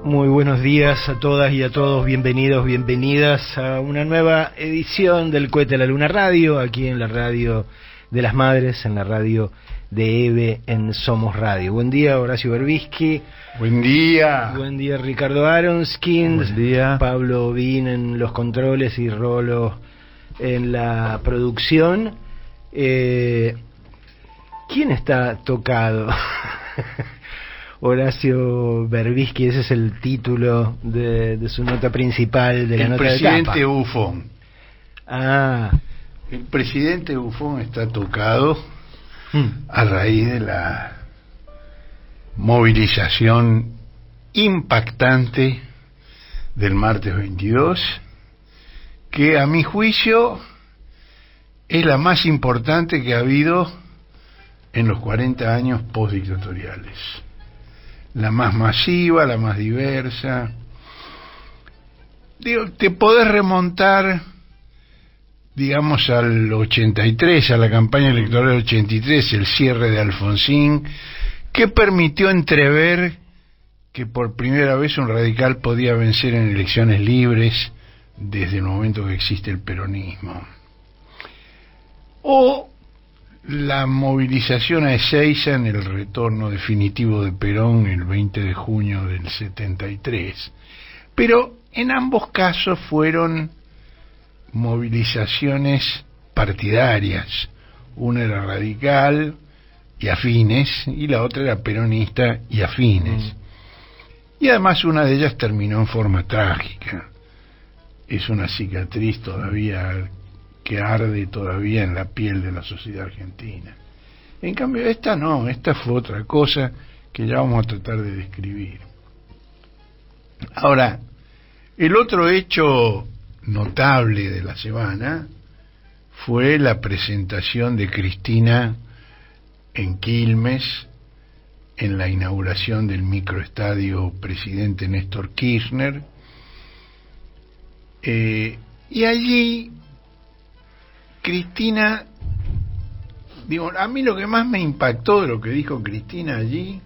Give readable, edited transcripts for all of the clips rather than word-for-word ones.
Muy buenos días a todas y a todos, bienvenidos, bienvenidas a una nueva edición del Cohete a la Luna Radio, aquí en la radio de las madres, en la radio de EVE, en Somos Radio. Buen día, Horacio Berbisky. Buen día. Buen día, Ricardo Aronskind. Buen día. Pablo Bin en los controles y Rolo en la producción. ¿Quién está tocado? Horacio Berbisky, ese es el título de su nota principal, de la nota de tapa. El presidente Bufón. El presidente Bufón está tocado a raíz de la movilización impactante del martes 22, que a mi juicio es la más importante que ha habido en los 40 años postdictatoriales. La más masiva, la más diversa. Digo, te podés remontar, digamos, al 83, a la campaña electoral del 83, el cierre de Alfonsín, que permitió entrever que por primera vez un radical podía vencer en elecciones libres desde el momento que existe el peronismo. O la movilización a Ezeiza en el retorno definitivo de Perón el 20 de junio del 73. Pero en ambos casos fueron movilizaciones partidarias. Una era radical y afines, y la otra era peronista y afines. Y además una de ellas terminó en forma trágica. Es una cicatriz todavía que arde todavía en la piel de la sociedad argentina. En cambio esta no, esta fue otra cosa que ya vamos a tratar de describir. Ahora, el otro hecho notable de la semana fue la presentación de Cristina en Quilmes en la inauguración del microestadio Presidente Néstor Kirchner, y allí Cristina, digo, a mí lo que más me impactó de lo que dijo Cristina allí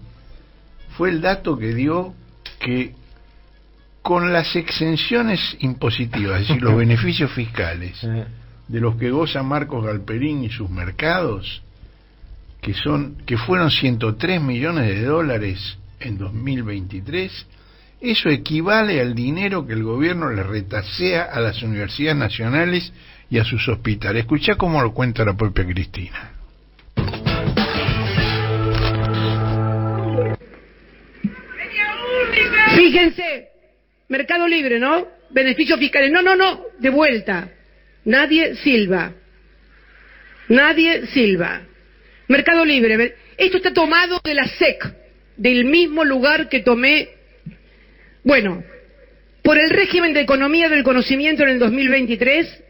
fue el dato que dio que con las exenciones impositivas, es decir, los beneficios fiscales de los que goza Marcos Galperín y sus mercados, que fueron 103 millones de dólares en 2023, eso equivale al dinero que el gobierno le retasea a las universidades nacionales y a sus hospitales. Escuchá cómo lo cuenta la propia Cristina. Fíjense, Mercado Libre, ¿no? Beneficios fiscales. No, de vuelta. Nadie silba. Mercado Libre. Esto está tomado de la SEC, del mismo lugar que tomé. Bueno, por el régimen de economía del conocimiento en el 2023,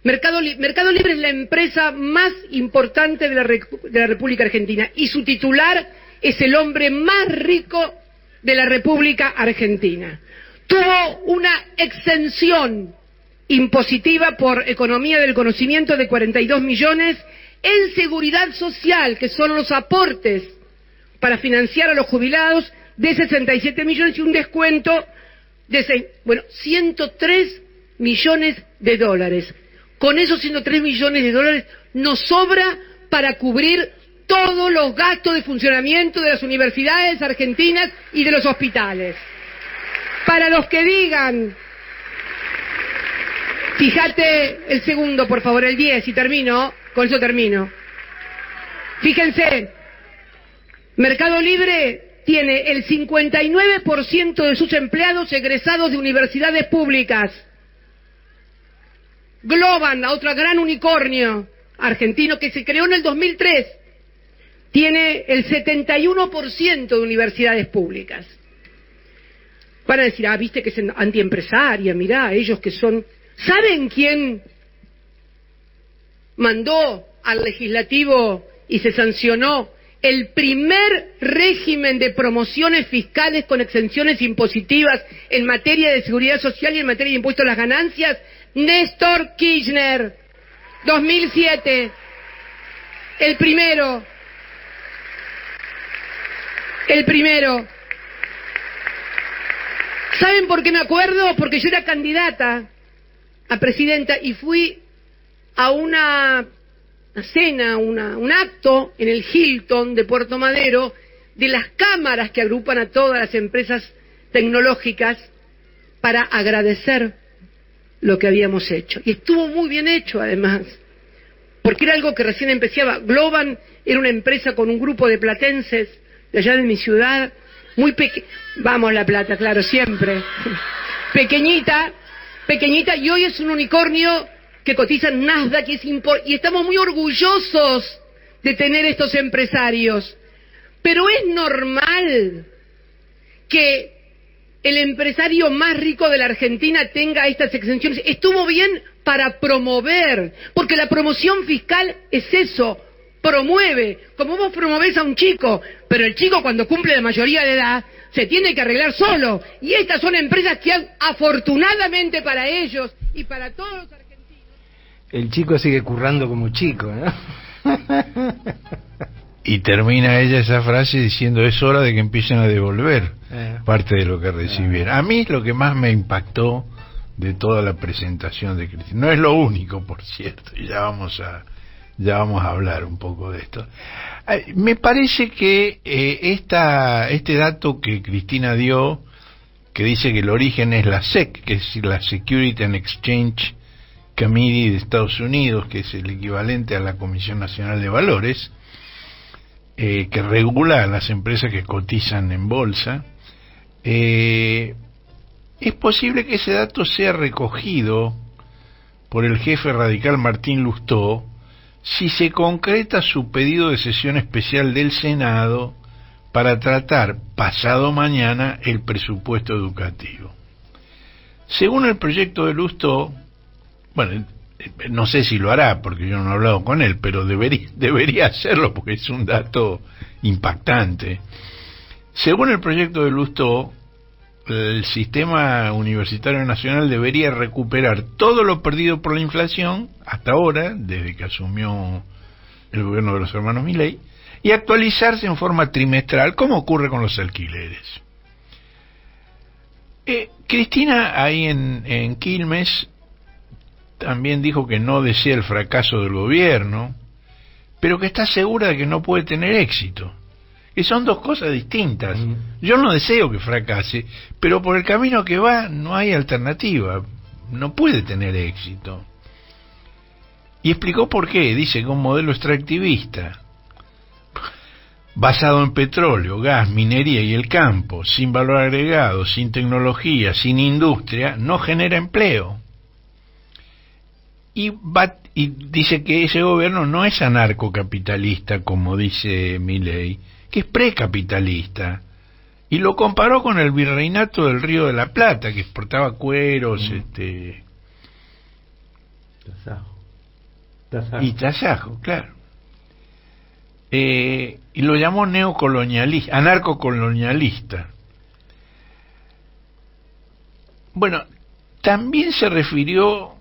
Mercado Libre es la empresa más importante de la República Argentina y su titular es el hombre más rico de la República Argentina. Tuvo una exención impositiva por economía del conocimiento de 42 millones en seguridad social, que son los aportes para financiar a los jubilados, de 67 millones y un descuento de 103 millones de dólares. Con esos 103 millones de dólares nos sobra para cubrir todos los gastos de funcionamiento de las universidades argentinas y de los hospitales. Para los que digan, fíjate el segundo, por favor, el 10, y termino, con eso termino. Fíjense, Mercado Libre tiene el 59% de sus empleados egresados de universidades públicas. Globan, la otra gran unicornio argentino que se creó en el 2003, tiene el 71% de universidades públicas. Van a decir, viste que es antiempresaria, mirá, ellos que son... ¿Saben quién mandó al legislativo y se sancionó el primer régimen de promociones fiscales con exenciones impositivas en materia de seguridad social y en materia de impuestos a las ganancias? Néstor Kirchner, 2007, el primero. ¿Saben por qué me acuerdo? Porque yo era candidata a presidenta y fui a una cena, un acto en el Hilton de Puerto Madero de las cámaras que agrupan a todas las empresas tecnológicas para agradecer lo que habíamos hecho. Y estuvo muy bien hecho, además, porque era algo que recién empezaba. Globan era una empresa con un grupo de platenses de allá de mi ciudad, muy vamos La Plata, claro, siempre, pequeñita, y hoy es un unicornio que cotiza en Nasdaq y estamos muy orgullosos de tener estos empresarios. Pero es normal que el empresario más rico de la Argentina tenga estas exenciones. Estuvo bien para promover, porque la promoción fiscal es eso, promueve, como vos promovés a un chico, pero el chico cuando cumple la mayoría de edad se tiene que arreglar solo, y estas son empresas que afortunadamente para ellos y para todos los argentinos. El chico sigue currando como chico, ¿no? Y termina ella esa frase diciendo: es hora de que empiecen a devolver parte de lo que recibieron. A mí lo que más me impactó de toda la presentación de Cristina, no es lo único, por cierto, y ya vamos a hablar un poco de esto. Me parece que este dato que Cristina dio, que dice que el origen es la SEC, que es la Security and Exchange Committee de Estados Unidos, que es el equivalente a la Comisión Nacional de Valores, que regula a las empresas que cotizan en bolsa, es posible que ese dato sea recogido por el jefe radical Martín Lustó si se concreta su pedido de sesión especial del Senado para tratar pasado mañana el presupuesto educativo. Según el proyecto de Lustó, bueno, no sé si lo hará porque yo no he hablado con él, pero debería hacerlo porque es un dato impactante. Según el proyecto de Lustó, el sistema universitario nacional debería recuperar todo lo perdido por la inflación hasta ahora, desde que asumió el gobierno de los hermanos Milei, y actualizarse en forma trimestral, como ocurre con los alquileres. Cristina, ahí en Quilmes, también dijo que no desea el fracaso del gobierno, pero que está segura de que no puede tener éxito. Que son dos cosas distintas. Yo no deseo que fracase, pero por el camino que va no hay alternativa. No puede tener éxito. Y explicó por qué. Dice que un modelo extractivista, basado en petróleo, gas, minería y el campo, sin valor agregado, sin tecnología, sin industria, no genera empleo. Y dice que ese gobierno no es anarcocapitalista, como dice Milei, que es precapitalista, y lo comparó con el virreinato del Río de la Plata, que exportaba cueros, y tasajo, claro, y lo llamó neocolonialista, anarcocolonialista. Bueno, también se refirió,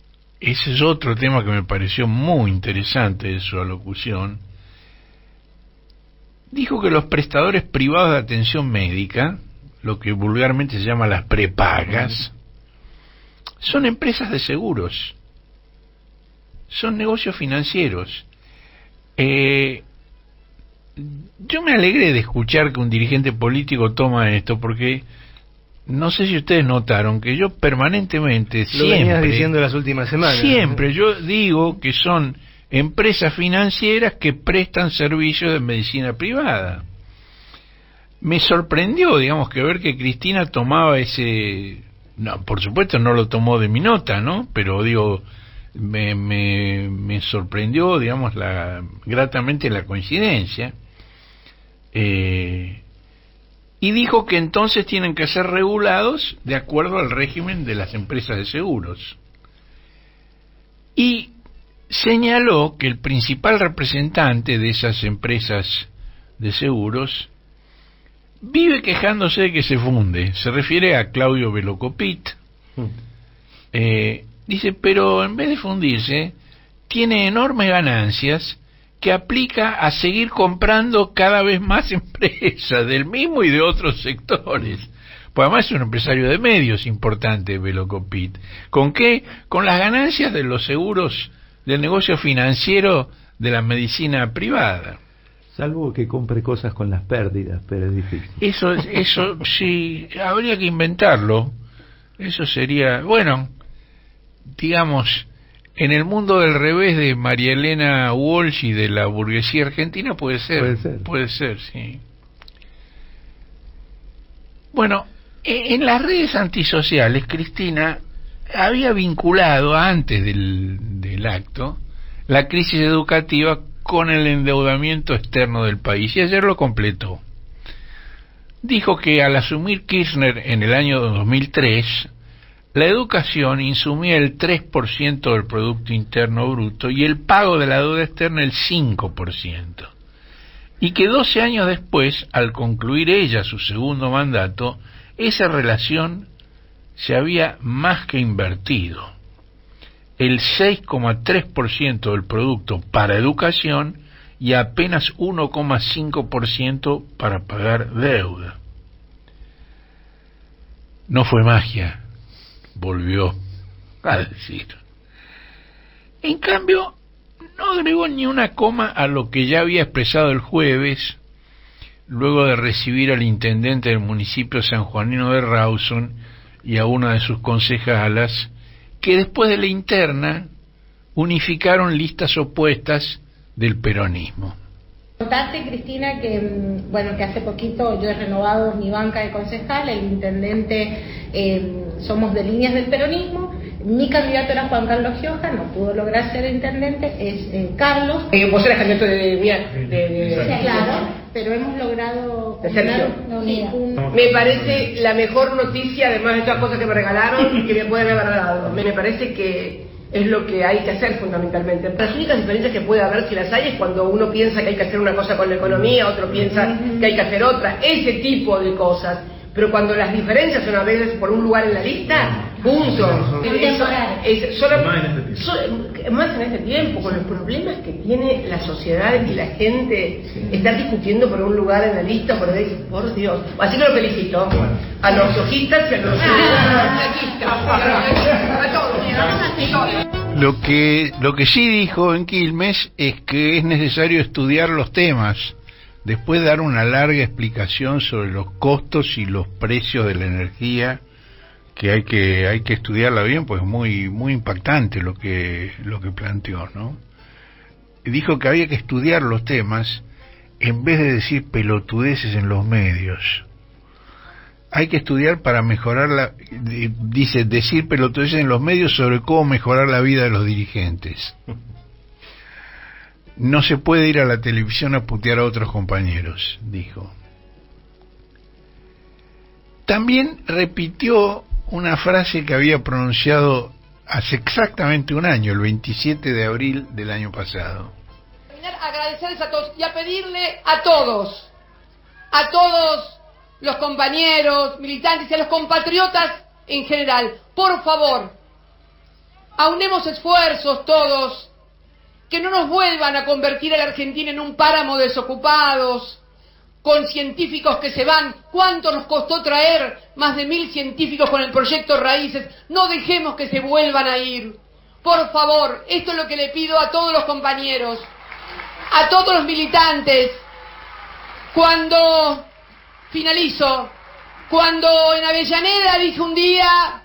ese es otro tema que me pareció muy interesante de su alocución. Dijo que los prestadores privados de atención médica, lo que vulgarmente se llama las prepagas, son empresas de seguros, son negocios financieros. Yo me alegré de escuchar que un dirigente político toma esto, porque no sé si ustedes notaron que yo permanentemente, lo venías diciendo las últimas semanas, siempre yo digo que son empresas financieras que prestan servicios de medicina privada. Me sorprendió, digamos, que ver que Cristina tomaba ese... No, por supuesto no lo tomó de mi nota, ¿no? Pero digo, me sorprendió, digamos, gratamente la coincidencia. Y dijo que entonces tienen que ser regulados de acuerdo al régimen de las empresas de seguros. Y señaló que el principal representante de esas empresas de seguros vive quejándose de que se funde. Se refiere a Claudio Velocopit. Dice, pero en vez de fundirse, tiene enormes ganancias que aplica a seguir comprando cada vez más empresas del mismo y de otros sectores. Pues además es un empresario de medios importante, Velocopit. ¿Con qué? Con las ganancias de los seguros del negocio financiero de la medicina privada. Salvo que compre cosas con las pérdidas, pero es difícil. Eso sí, habría que inventarlo. Eso sería, bueno, digamos, en el mundo del revés de María Elena Walsh y de la burguesía argentina puede ser, sí. Bueno, en las redes antisociales, Cristina había vinculado antes del acto la crisis educativa con el endeudamiento externo del país, y ayer lo completó. Dijo que al asumir Kirchner en el año 2003, la educación insumía el 3% del Producto Interno Bruto y el pago de la deuda externa el 5%. Y que 12 años después, al concluir ella su segundo mandato, esa relación se había más que invertido. El 6,3% del producto para educación y apenas 1,5% para pagar deuda. No fue magia, volvió a decir. En cambio, no agregó ni una coma a lo que ya había expresado el jueves, luego de recibir al intendente del municipio sanjuanino de Rawson y a una de sus concejalas, que después de la interna unificaron listas opuestas del peronismo. Contarte, Cristina, que que hace poquito yo he renovado mi banca de concejal, el intendente, somos de líneas del peronismo. Mi candidato era Juan Carlos Gioja, no pudo lograr ser intendente, es Carlos. Vos eras candidato de claro, pero hemos logrado la unidad. Me parece la mejor noticia, además de todas las cosas que me regalaron, que me pueden haber dado. Me parece que es lo que hay que hacer fundamentalmente. Las únicas diferencias que puede haber, si las hay, es cuando uno piensa que hay que hacer una cosa con la economía, otro piensa que hay que hacer otra, ese tipo de cosas. Pero cuando las diferencias son a veces por un lugar en la lista, punto. Más en este tiempo, con los problemas que tiene la sociedad y la gente, estar discutiendo por un lugar en la lista, por Dios. Así que lo felicito a los ojistas y a los a todos. Lo que sí dijo en Quilmes es que es necesario estudiar los temas, después dar una larga explicación sobre los costos y los precios de la energía, que hay que estudiarla bien, pues es muy impactante lo que planteó, ¿no? Dijo que había que estudiar los temas en vez de decir pelotudeces en los medios. Hay que estudiar para mejorar decir pelotudeces en los medios sobre cómo mejorar la vida de los dirigentes. No se puede ir a la televisión a putear a otros compañeros, dijo. También repitió una frase que había pronunciado hace exactamente un año, el 27 de abril del año pasado. Agradecerles a todos y a pedirle a todos los compañeros, militantes y a los compatriotas en general, por favor, aunemos esfuerzos todos, que no nos vuelvan a convertir a la Argentina en un páramo de desocupados, con científicos que se van. ¿Cuánto nos costó traer más de 1000 científicos con el proyecto Raíces? No dejemos que se vuelvan a ir. Por favor, esto es lo que le pido a todos los compañeros, a todos los militantes. Cuando en Avellaneda dije un día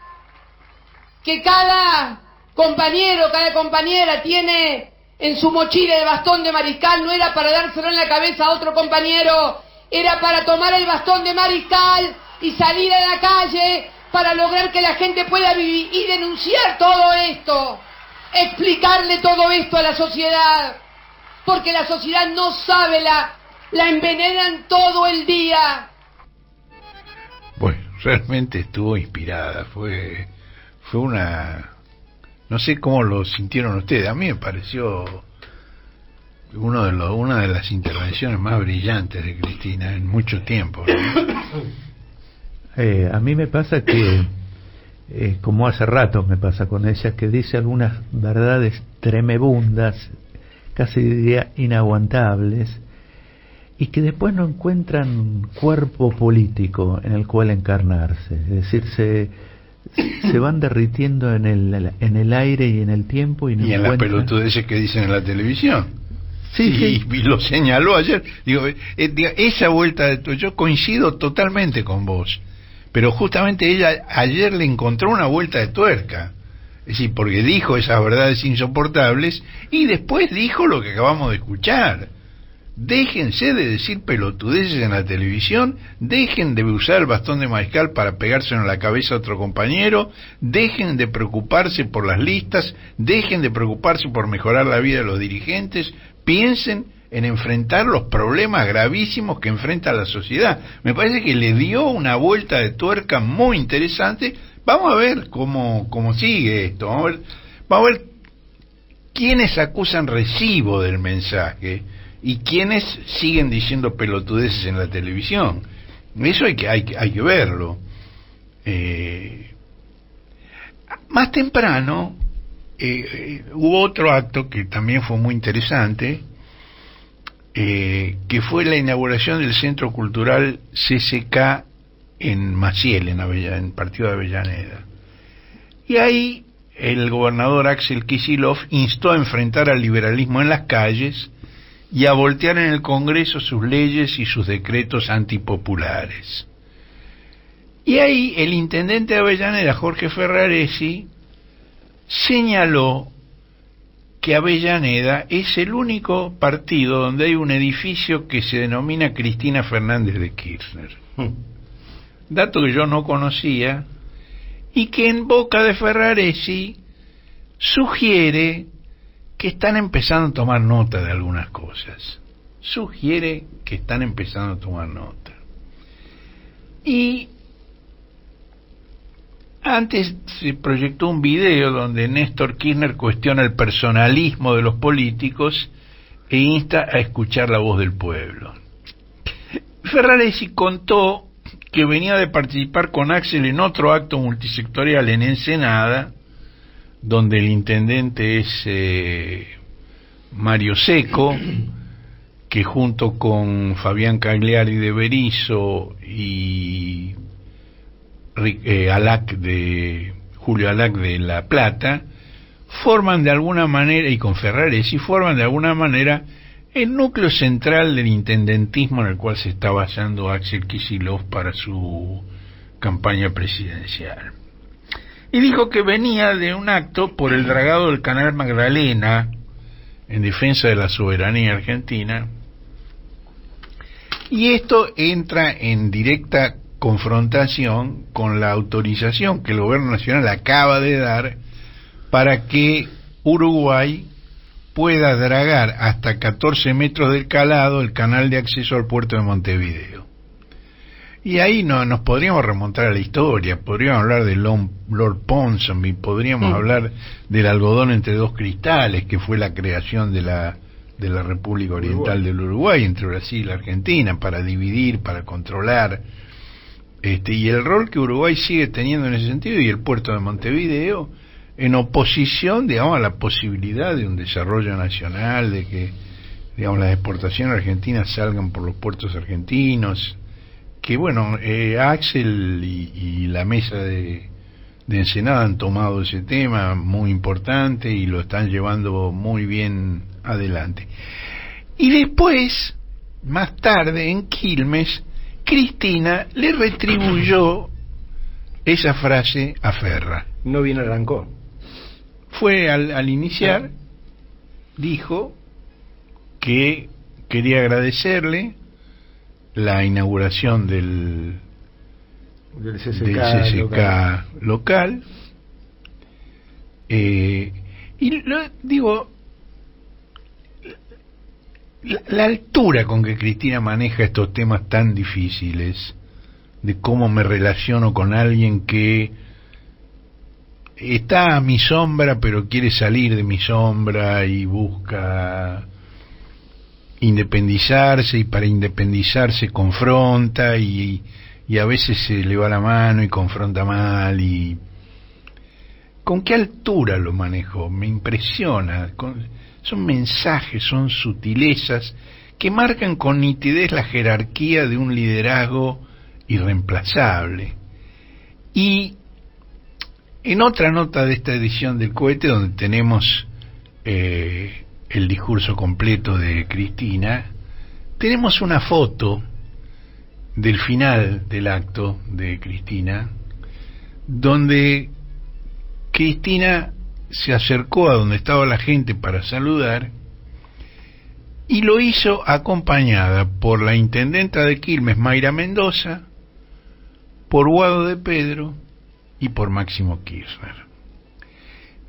que cada compañero, cada compañera tiene en su mochila el bastón de mariscal, no era para dárselo en la cabeza a otro compañero, era para tomar el bastón de mariscal y salir a la calle para lograr que la gente pueda vivir y denunciar todo esto, explicarle todo esto a la sociedad, porque la sociedad no sabe, la envenenan todo el día. Bueno, realmente estuvo inspirada, fue una... No sé cómo lo sintieron ustedes, a mí me pareció una de las intervenciones más brillantes de Cristina en mucho tiempo, ¿no? A mí me pasa que, como hace rato me pasa con ella, que dice algunas verdades tremebundas, casi diría inaguantables, y que después no encuentran cuerpo político en el cual encarnarse. Es decir, se van derritiendo en el aire y en el tiempo y no y en las encuentran... pelotudeces que dicen en la televisión. Sí. Y lo señaló ayer. Digo, esa vuelta de yo coincido totalmente con vos, pero justamente ella ayer le encontró una vuelta de tuerca. Es decir, porque dijo esas verdades insoportables y después dijo lo que acabamos de escuchar. Déjense de decir pelotudeces en la televisión, dejen de usar el bastón de mariscal para pegárselo en la cabeza a otro compañero, dejen de preocuparse por las listas, dejen de preocuparse por mejorar la vida de los dirigentes, piensen en enfrentar los problemas gravísimos que enfrenta la sociedad. Me parece que le dio una vuelta de tuerca muy interesante. Vamos a ver cómo sigue esto, vamos a ver quiénes acusan recibo del mensaje y quienes siguen diciendo pelotudeces en la televisión. Eso hay que verlo. Más temprano hubo otro acto que también fue muy interesante, que fue la inauguración del Centro Cultural CCK en Maciel, en Partido de Avellaneda. Y ahí el gobernador Axel Kicillof instó a enfrentar al liberalismo en las calles y a voltear en el Congreso sus leyes y sus decretos antipopulares. Y ahí el intendente de Avellaneda, Jorge Ferraresi, señaló que Avellaneda es el único partido donde hay un edificio que se denomina Cristina Fernández de Kirchner. Dato que yo no conocía y que en boca de Ferraresi sugiere que están empezando a tomar nota de algunas cosas. Sugiere que están empezando a tomar nota. Y antes se proyectó un video donde Néstor Kirchner cuestiona el personalismo de los políticos e insta a escuchar la voz del pueblo. Ferraresi contó que venía de participar con Axel en otro acto multisectorial en Ensenada, donde el intendente es Mario Seco, que junto con Fabián Cagliari de Berisso y Julio Alac de La Plata, forman de alguna manera, y con Ferraresi, forman de alguna manera el núcleo central del intendentismo en el cual se está basando Axel Kicillof para su campaña presidencial. Y dijo que venía de un acto por el dragado del canal Magdalena en defensa de la soberanía argentina, y esto entra en directa confrontación con la autorización que el gobierno nacional acaba de dar para que Uruguay pueda dragar hasta 14 metros del calado el canal de acceso al puerto de Montevideo. Y ahí nos podríamos remontar a la historia, podríamos hablar de Lord Ponsonby, podríamos hablar del algodón entre dos cristales, que fue la creación de la República Oriental del Uruguay, entre Brasil y la Argentina, para dividir, para controlar, y el rol que Uruguay sigue teniendo en ese sentido, y el puerto de Montevideo, en oposición, digamos, a la posibilidad de un desarrollo nacional, de que, digamos, las exportaciones argentinas salgan por los puertos argentinos, que bueno, Axel y la mesa de Ensenada han tomado ese tema muy importante y lo están llevando muy bien adelante. Y después, más tarde, en Quilmes, Cristina le retribuyó esa frase a Ferra. No bien arrancó. Fue al iniciar, dijo que quería agradecerle la inauguración del CCK local, y digo, la altura con que Cristina maneja estos temas tan difíciles, de cómo me relaciono con alguien que está a mi sombra pero quiere salir de mi sombra y busca independizarse, y para independizarse confronta y a veces se le va la mano y confronta mal, y ¿con qué altura lo manejo? Me impresiona. Son mensajes, son sutilezas que marcan con nitidez la jerarquía de un liderazgo irreemplazable. Y en otra nota de esta edición del Cohete, donde tenemos el discurso completo de Cristina, tenemos una foto del final del acto de Cristina, donde Cristina se acercó a donde estaba la gente para saludar, y lo hizo acompañada por la intendenta de Quilmes, Mayra Mendoza, por Guado de Pedro y por Máximo Kirchner.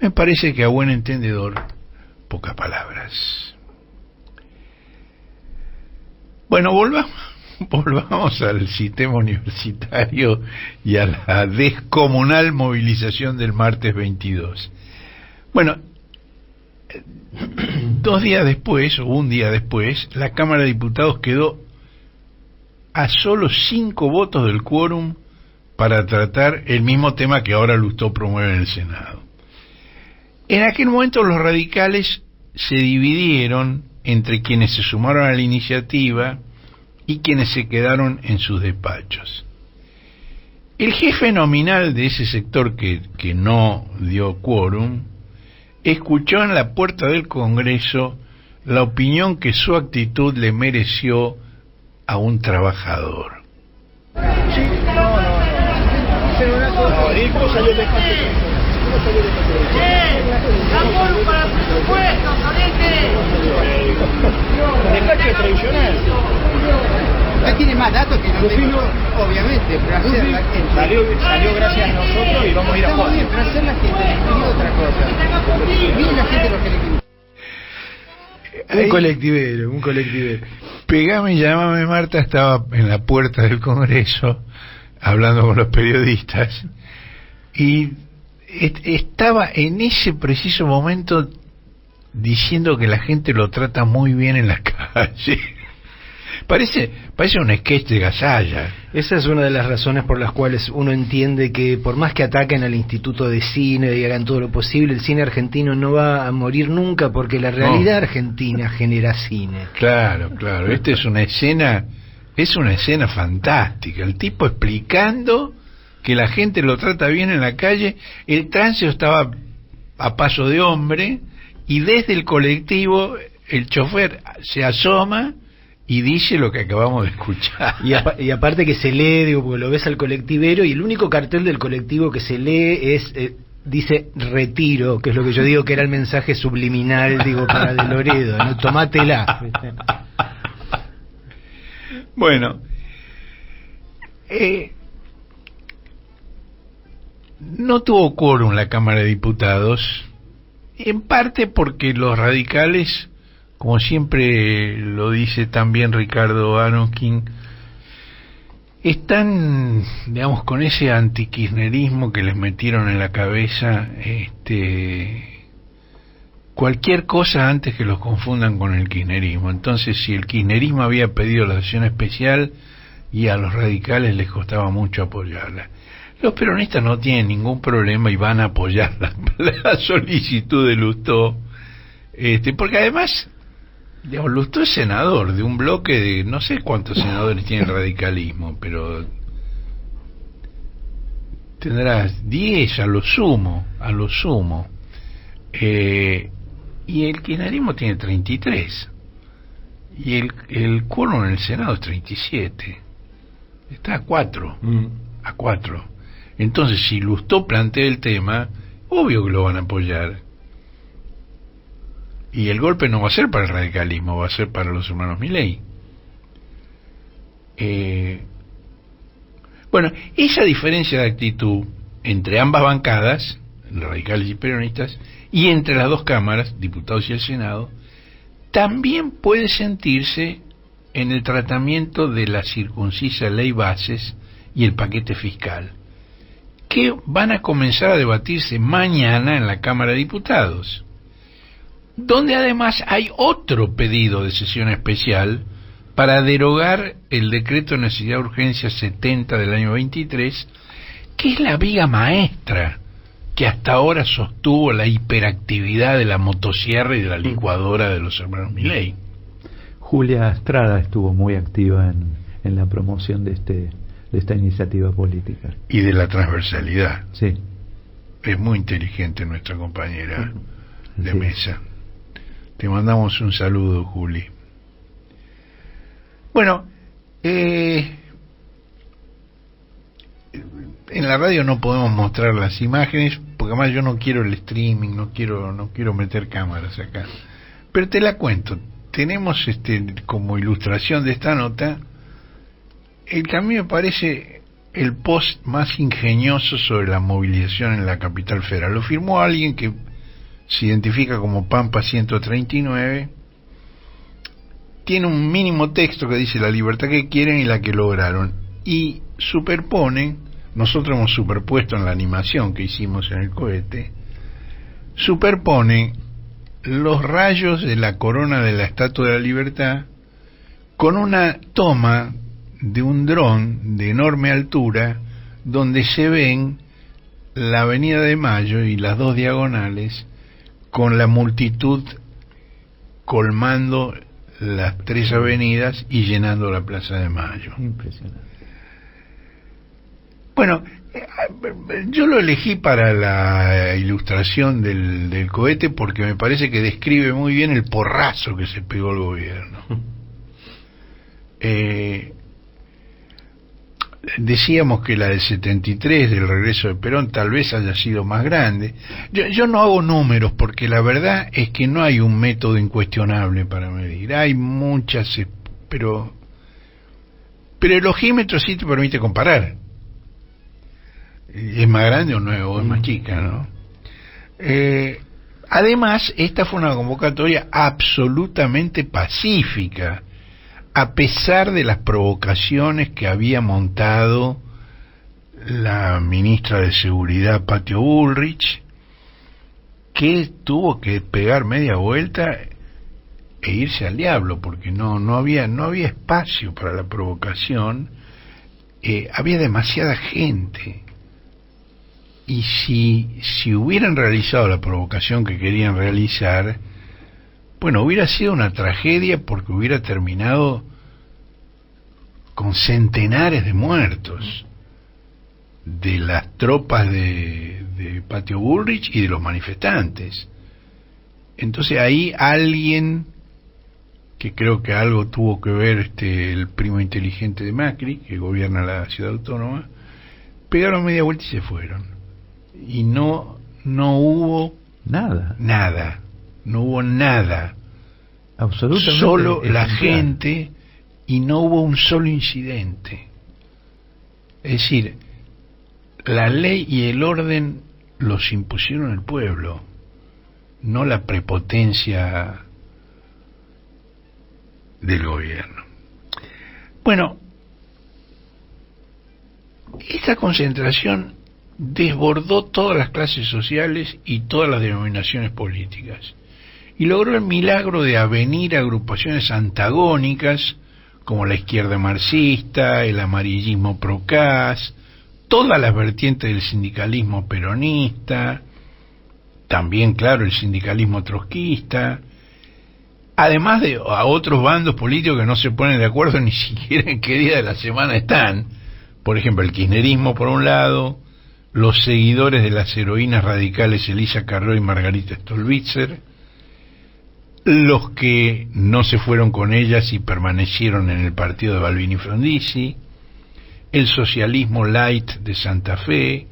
Me parece que a buen entendedor, pocas palabras. Bueno, volvamos al sistema universitario y a la descomunal movilización del martes 22. Bueno, 2 días después, o un día después, la Cámara de Diputados quedó a solo 5 votos del quórum para tratar el mismo tema que ahora Lustó promueve en el Senado. En aquel momento los radicales se dividieron entre quienes se sumaron a la iniciativa y quienes se quedaron en sus despachos. El jefe nominal de ese sector que no dio quórum escuchó en la puerta del Congreso la opinión que su actitud le mereció a un trabajador. Sí, no. Pero una cosa, ¿cómo salió el despacho? ¡Apoyo para presupuestos, despacho tradicional! Usted tiene más datos que no tengo, obviamente, pero hacer la gente... Salió gracias a nosotros y vamos a ir a Estamos bien, pero hacer la gente le escribió otra cosa. Miren la gente lo que le escribió. Un colectivero. Pegame y llamame, Marta estaba en la puerta del Congreso hablando con los periodistas y estaba en ese preciso momento diciendo que la gente lo trata muy bien en la calle. Parece un sketch de Gasalla. Esa es una de las razones por las cuales uno entiende que por más que ataquen al Instituto de Cine y hagan todo lo posible, el cine argentino no va a morir nunca porque la realidad argentina genera cine. Claro. Esta es una escena fantástica. El tipo explicando que la gente lo trata bien en la calle, el tránsito estaba a paso de hombre y desde el colectivo el chofer se asoma y dice lo que acabamos de escuchar. Y aparte que se lee, digo, porque lo ves al colectivero y el único cartel del colectivo que se lee es dice retiro, que es lo que yo digo que era el mensaje subliminal, digo, para De Loredo, ¿no? Tomátela. Bueno, no tuvo quórum la Cámara de Diputados, en parte porque los radicales, como siempre lo dice también Ricardo Aronkin, están, digamos, con ese antikirchnerismo que les metieron en la cabeza, cualquier cosa antes que los confundan con el kirchnerismo. Entonces, si el kirchnerismo había pedido la sesión especial, y a los radicales les costaba mucho apoyarla. Los peronistas no tienen ningún problema y van a apoyar la solicitud de Lustó, porque además, digamos, Lustó es senador de un bloque de no sé cuántos senadores tiene el radicalismo, pero tendrás 10 a lo sumo, y el kirchnerismo tiene 33 y el quórum en el Senado es 37, está a 4. Entonces, si Lustó plantea el tema, obvio que lo van a apoyar. Y el golpe no va a ser para el radicalismo, va a ser para los hermanos Milei. Bueno, esa diferencia de actitud entre ambas bancadas, radicales y peronistas, y entre las dos cámaras, diputados y el Senado, también puede sentirse en el tratamiento de la circuncisa ley bases y el paquete fiscal, que van a comenzar a debatirse mañana en la Cámara de Diputados, donde además hay otro pedido de sesión especial para derogar el decreto de necesidad de urgencia 70 del año 23, que es la viga maestra que hasta ahora sostuvo la hiperactividad de la motosierra y de la licuadora de los hermanos Milei. Julia Estrada estuvo muy activa en la promoción de esta iniciativa política. Y de la transversalidad. Sí. Es muy inteligente nuestra compañera de Sí. mesa. Te mandamos un saludo, Juli. Bueno, en la radio no podemos mostrar las imágenes, porque además yo no quiero el streaming, no quiero meter cámaras acá. Pero te la cuento. Tenemos como ilustración de esta nota el que a mí me parece el post más ingenioso sobre la movilización en la capital federal. Lo firmó alguien que se identifica como Pampa 139. Tiene un mínimo texto que dice la libertad que quieren y la que lograron, y superponen, nosotros hemos superpuesto en la animación que hicimos en el cohete, superpone los rayos de la corona de la Estatua de la Libertad con una toma de un dron de enorme altura donde se ven la Avenida de Mayo y las dos diagonales con la multitud colmando las tres avenidas y llenando la Plaza de Mayo. Impresionante. Bueno, yo lo elegí para la ilustración del cohete porque me parece que describe muy bien el porrazo que se pegó el gobierno. Decíamos que la del 73, del regreso de Perón, tal vez haya sido más grande. Yo no hago números porque la verdad es que no hay un método incuestionable para medir. Hay muchas, pero el ojímetro sí te permite comparar. ¿Es más grande o no o es más chica, no? Además, esta fue una convocatoria absolutamente pacífica, a pesar de las provocaciones que había montado la ministra de Seguridad, Patio Bullrich, que tuvo que pegar media vuelta e irse al diablo, porque no había espacio para la provocación, había demasiada gente. Y si hubieran realizado la provocación que querían realizar, bueno, hubiera sido una tragedia porque hubiera terminado con centenares de muertos de las tropas de Patio Bullrich y de los manifestantes. Entonces ahí alguien, que creo que algo tuvo que ver el primo inteligente de Macri, que gobierna la ciudad autónoma, pegaron media vuelta y se fueron. Y no hubo nada, no hubo nada, absolutamente, solo la ejemplar. gente, y no hubo un solo incidente. Es decir, la ley y el orden los impusieron el pueblo, no la prepotencia del gobierno. Bueno, esta concentración desbordó todas las clases sociales y todas las denominaciones políticas y logró el milagro de avenir agrupaciones antagónicas como la izquierda marxista, el amarillismo procas, todas las vertientes del sindicalismo peronista, también claro el sindicalismo trotskista, además de a otros bandos políticos que no se ponen de acuerdo ni siquiera en qué día de la semana están, por ejemplo el kirchnerismo por un lado, los seguidores de las heroínas radicales Elisa Carrió y Margarita Stolbizer, los que no se fueron con ellas y permanecieron en el partido de Balbini Frondizi, el socialismo light de Santa Fe,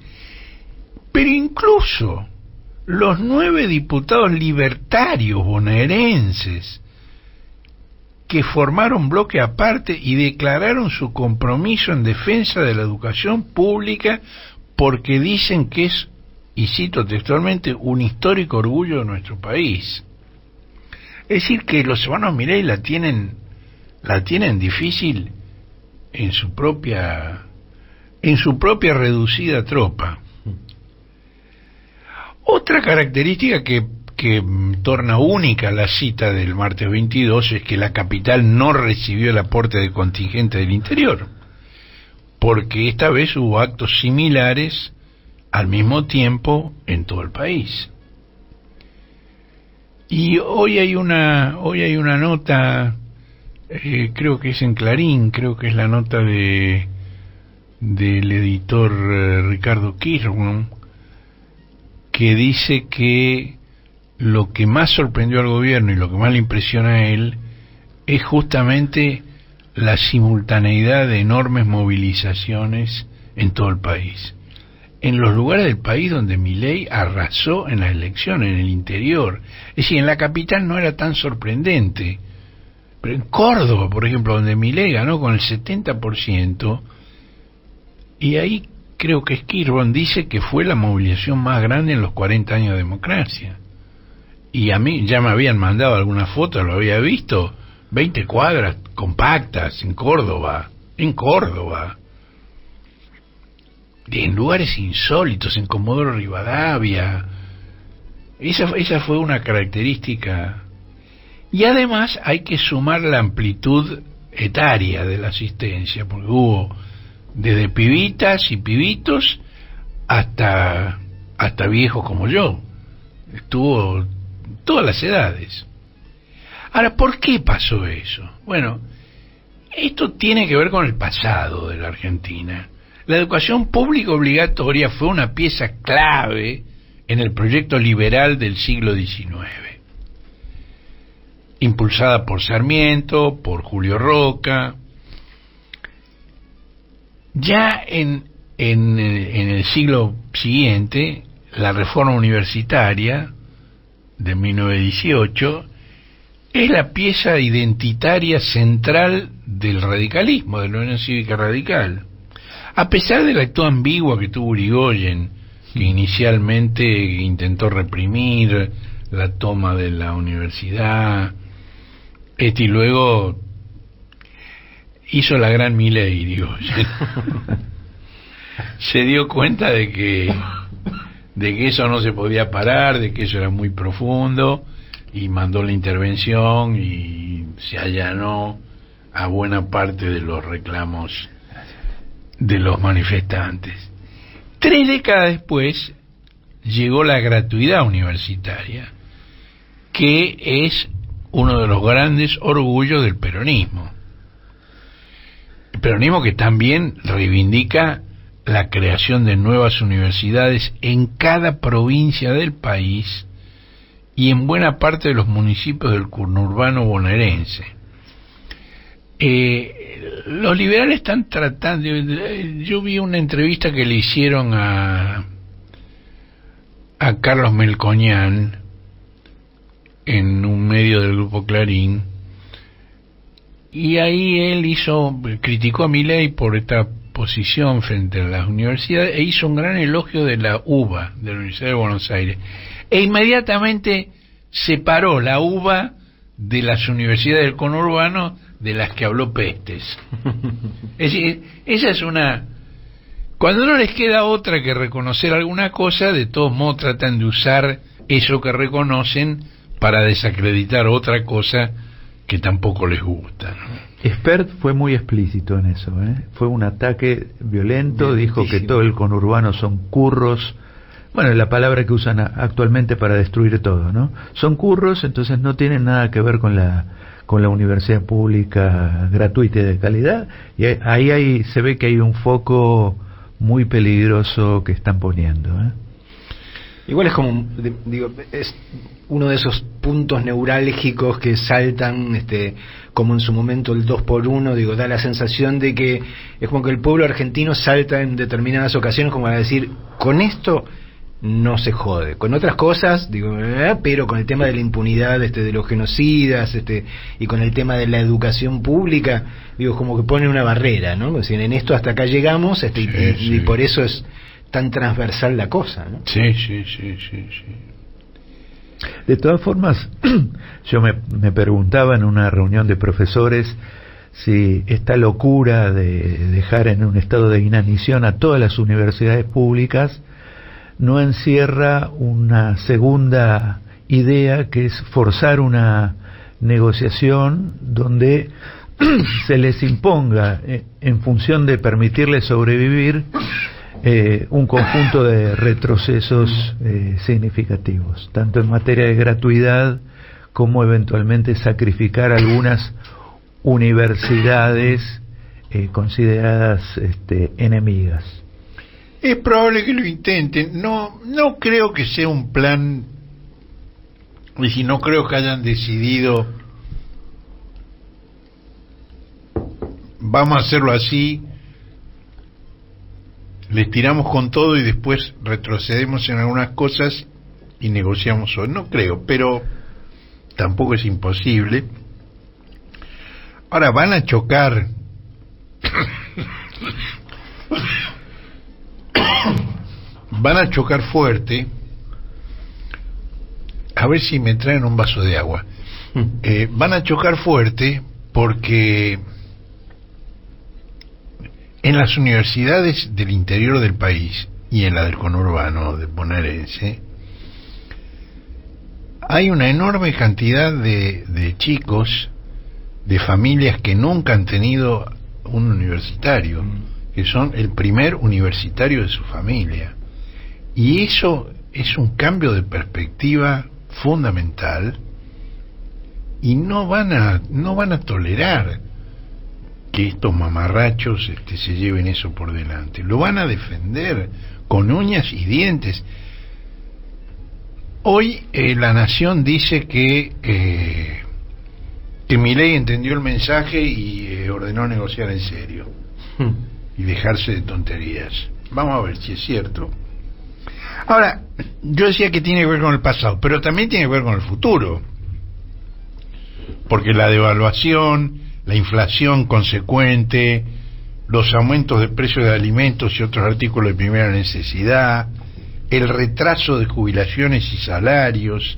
pero incluso los 9 diputados libertarios bonaerenses que formaron bloque aparte y declararon su compromiso en defensa de la educación pública porque dicen que es, y cito textualmente, un histórico orgullo de nuestro país. Es decir, que los hermanos Milei la tienen difícil en su propia reducida tropa. Otra característica que torna única la cita del martes 22 es que la capital no recibió el aporte de contingente del interior, porque esta vez hubo actos similares al mismo tiempo en todo el país. Y hoy hay una nota creo que es en Clarín, creo que es la nota del editor Ricardo Kirchner, que dice que lo que más sorprendió al gobierno y lo que más le impresiona a él es justamente la simultaneidad de enormes movilizaciones en todo el país. En los lugares del país donde Milei arrasó en las elecciones, en el interior. Es decir, en la capital no era tan sorprendente. Pero en Córdoba, por ejemplo, donde Milei ganó con el 70%, y ahí creo que Skirborn dice que fue la movilización más grande en los 40 años de democracia. Y a mí ya me habían mandado alguna foto, lo había visto, 20 cuadras compactas en Córdoba, en lugares insólitos, en Comodoro Rivadavia. Esa fue una característica. Y además hay que sumar la amplitud etaria de la asistencia, porque hubo desde pibitas y pibitos hasta viejos como yo. Estuvo todas las edades. Ahora, ¿por qué pasó eso? Bueno, esto tiene que ver con el pasado de la Argentina. La educación pública obligatoria fue una pieza clave en el proyecto liberal del siglo XIX, impulsada por Sarmiento, por Julio Roca. Ya en el siglo siguiente, la reforma universitaria de 1918 es la pieza identitaria central del radicalismo, de la Unión Cívica Radical. A pesar de la actitud ambigua que tuvo Irigoyen, que inicialmente intentó reprimir la toma de la universidad, y luego hizo la gran Milei, Irigoyen. Se dio cuenta de que eso no se podía parar, de que eso era muy profundo, y mandó la intervención y se allanó a buena parte de los reclamos de los manifestantes. 3 décadas después llegó la gratuidad universitaria, que es uno de los grandes orgullos del peronismo. El peronismo que también reivindica la creación de nuevas universidades en cada provincia del país y en buena parte de los municipios del conurbano bonaerense. Los liberales están tratando, yo vi una entrevista que le hicieron a Carlos Melconian en un medio del grupo Clarín, y ahí él criticó a Milei por esta posición frente a las universidades e hizo un gran elogio de la UBA, de la Universidad de Buenos Aires, e inmediatamente separó la UBA de las universidades del conurbano de las que habló pestes. Es decir, esa es una... Cuando no les queda otra que reconocer alguna cosa, de todos modos tratan de usar eso que reconocen para desacreditar otra cosa que tampoco les gusta, ¿no? Espert fue muy explícito en eso, ¿eh? Fue un ataque violento, dijo que todo el conurbano son curros, bueno, la palabra que usan actualmente para destruir todo, ¿no? Son curros, entonces no tienen nada que ver con la universidad pública gratuita y de calidad, y ahí se ve que hay un foco muy peligroso que están poniendo, ¿eh? Igual es como, digo, es uno de esos puntos neurálgicos que saltan, como en su momento el 2x1, digo, da la sensación de que es como que el pueblo argentino salta en determinadas ocasiones como a decir, con esto no se jode, con otras cosas, digo, pero con el tema de la impunidad de los genocidas, y con el tema de la educación pública, digo, como que pone una barrera, ¿no? Es decir, en esto hasta acá llegamos, y por eso es tan transversal la cosa, ¿no? Sí. De todas formas, yo me preguntaba en una reunión de profesores si esta locura de dejar en un estado de inanición a todas las universidades públicas no encierra una segunda idea, que es forzar una negociación donde se les imponga, en función de permitirles sobrevivir, un conjunto de retrocesos significativos, tanto en materia de gratuidad como eventualmente sacrificar algunas universidades consideradas enemigas. Es probable que lo intenten. No creo que sea un plan, y si no creo que hayan decidido vamos a hacerlo así, les tiramos con todo y después retrocedemos en algunas cosas y negociamos hoy. No creo, pero tampoco es imposible. Ahora van a chocar fuerte. A ver si me traen un vaso de agua. Van a chocar fuerte porque en las universidades del interior del país y en la del conurbano de bonaerense hay una enorme cantidad de chicos, de familias que nunca han tenido un universitario, que son el primer universitario de su familia, y eso es un cambio de perspectiva fundamental, y no van a tolerar que estos mamarrachos se lleven eso por delante. Lo van a defender con uñas y dientes. Hoy La Nación dice que Milei entendió el mensaje y ordenó negociar en serio y dejarse de tonterías. Vamos a ver si es cierto. Ahora, yo decía que tiene que ver con el pasado, pero también tiene que ver con el futuro, porque la devaluación, la inflación consecuente, los aumentos de precios de alimentos y otros artículos de primera necesidad, el retraso de jubilaciones y salarios,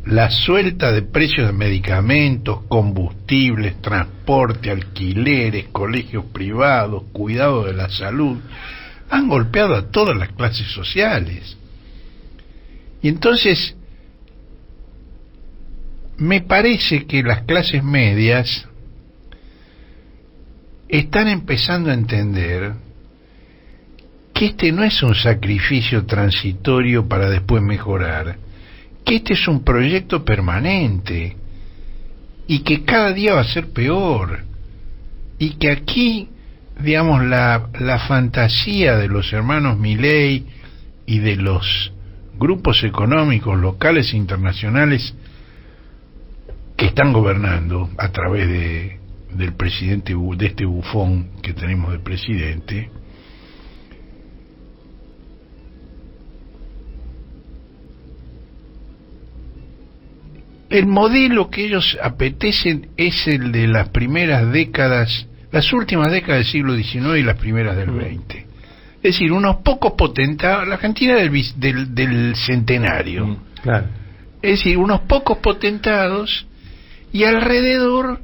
la suelta de precios de medicamentos, combustibles, transporte, alquileres, colegios privados, cuidado de la salud, han golpeado a todas las clases sociales. Y entonces me parece que las clases medias están empezando a entender que este no es un sacrificio transitorio para después mejorar, que este es un proyecto permanente y que cada día va a ser peor, y que aquí, digamos, la fantasía de los hermanos Milei y de los grupos económicos locales e internacionales que están gobernando a través del presidente, de este bufón que tenemos de presidente, el modelo que ellos apetecen es el de las primeras décadas, las últimas décadas del siglo XIX y las primeras del XX. Es decir, unos pocos potentados, la Argentina del centenario. Claro. Es decir, unos pocos potentados y alrededor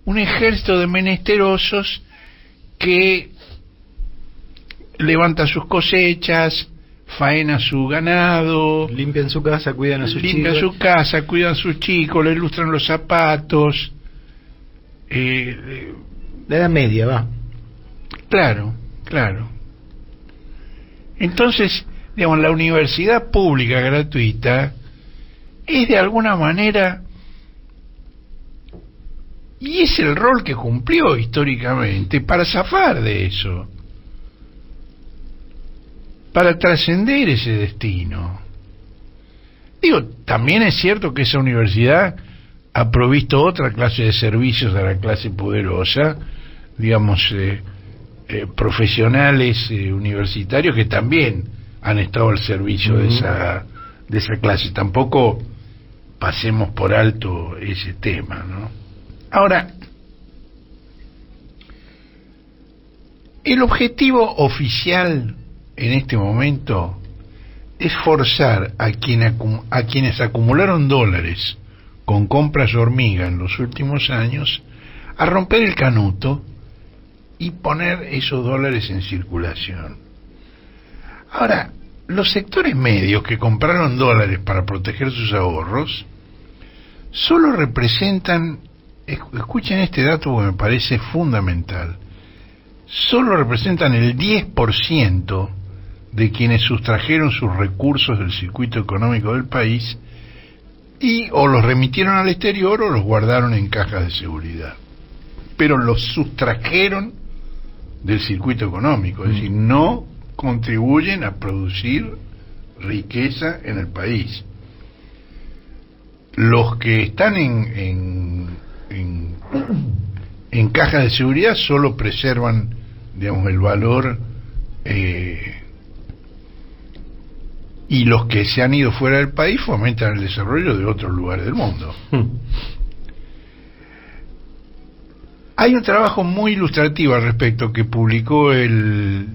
un ejército de menesterosos que levanta sus cosechas, faena su ganado, limpian su casa, cuidan a sus chicos. Limpian su casa, cuidan a sus chicos, le ilustran los zapatos. La Edad Media, va. Claro. Entonces, digamos, la universidad pública gratuita es de alguna manera, y es el rol que cumplió históricamente para zafar de eso, para trascender ese destino. Digo, también es cierto que esa universidad ha provisto otra clase de servicios a la clase poderosa, digamos, profesionales universitarios que también han estado al servicio de esa clase. Tampoco pasemos por alto ese tema, ¿no? Ahora, el objetivo oficial en este momento es forzar a quienes acumularon dólares con compras hormiga en los últimos años a romper el canuto y poner esos dólares en circulación. Ahora, los sectores medios que compraron dólares para proteger sus ahorros solo representan, escuchen este dato porque me parece fundamental, solo representan el 10% de quienes sustrajeron sus recursos del circuito económico del país y o los remitieron al exterior o los guardaron en cajas de seguridad. pero los sustrajeron del circuito económico, es decir, no contribuyen a producir riqueza en el país. Los que están en cajas de seguridad solo preservan, digamos, el valor, y los que se han ido fuera del país fomentan el desarrollo de otros lugares del mundo. Hay un trabajo muy ilustrativo al respecto que publicó el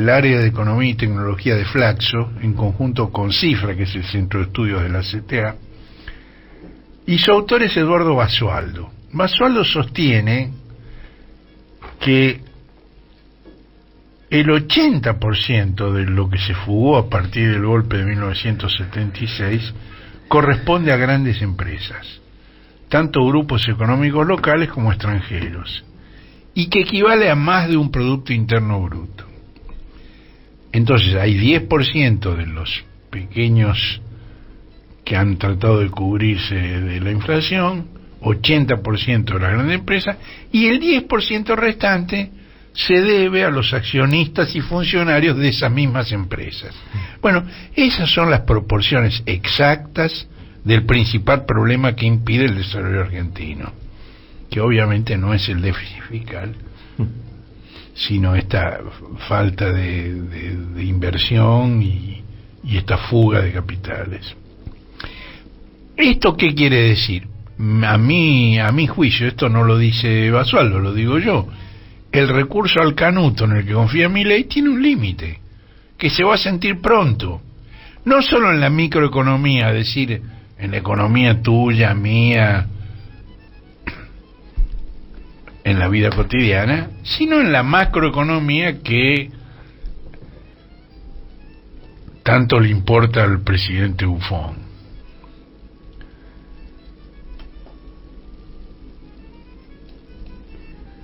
área de Economía y Tecnología de Flaxo en conjunto con CIFRA, que es el Centro de Estudios de la CTA, y su autor es Eduardo Basualdo. Basualdo sostiene que el 80% de lo que se fugó a partir del golpe de 1976 corresponde a grandes empresas, tanto grupos económicos locales como extranjeros, y que equivale a más de un Producto Interno Bruto. Entonces hay 10% de los pequeños que han tratado de cubrirse de la inflación, 80% de las grandes empresas, y el 10% restante se debe a los accionistas y funcionarios de esas mismas empresas. Bueno, esas son las proporciones exactas del principal problema que impide el desarrollo argentino, que obviamente no es el déficit fiscal, sino esta falta de inversión y esta fuga de capitales. ¿Esto qué quiere decir? A mi juicio, esto no lo dice Basualdo, lo digo yo. El recurso al canuto en el que confía Milei tiene un límite, que se va a sentir pronto. No solo en la microeconomía, es decir, en la economía tuya, mía, en la vida cotidiana, sino en la macroeconomía que tanto le importa al presidente Buffon.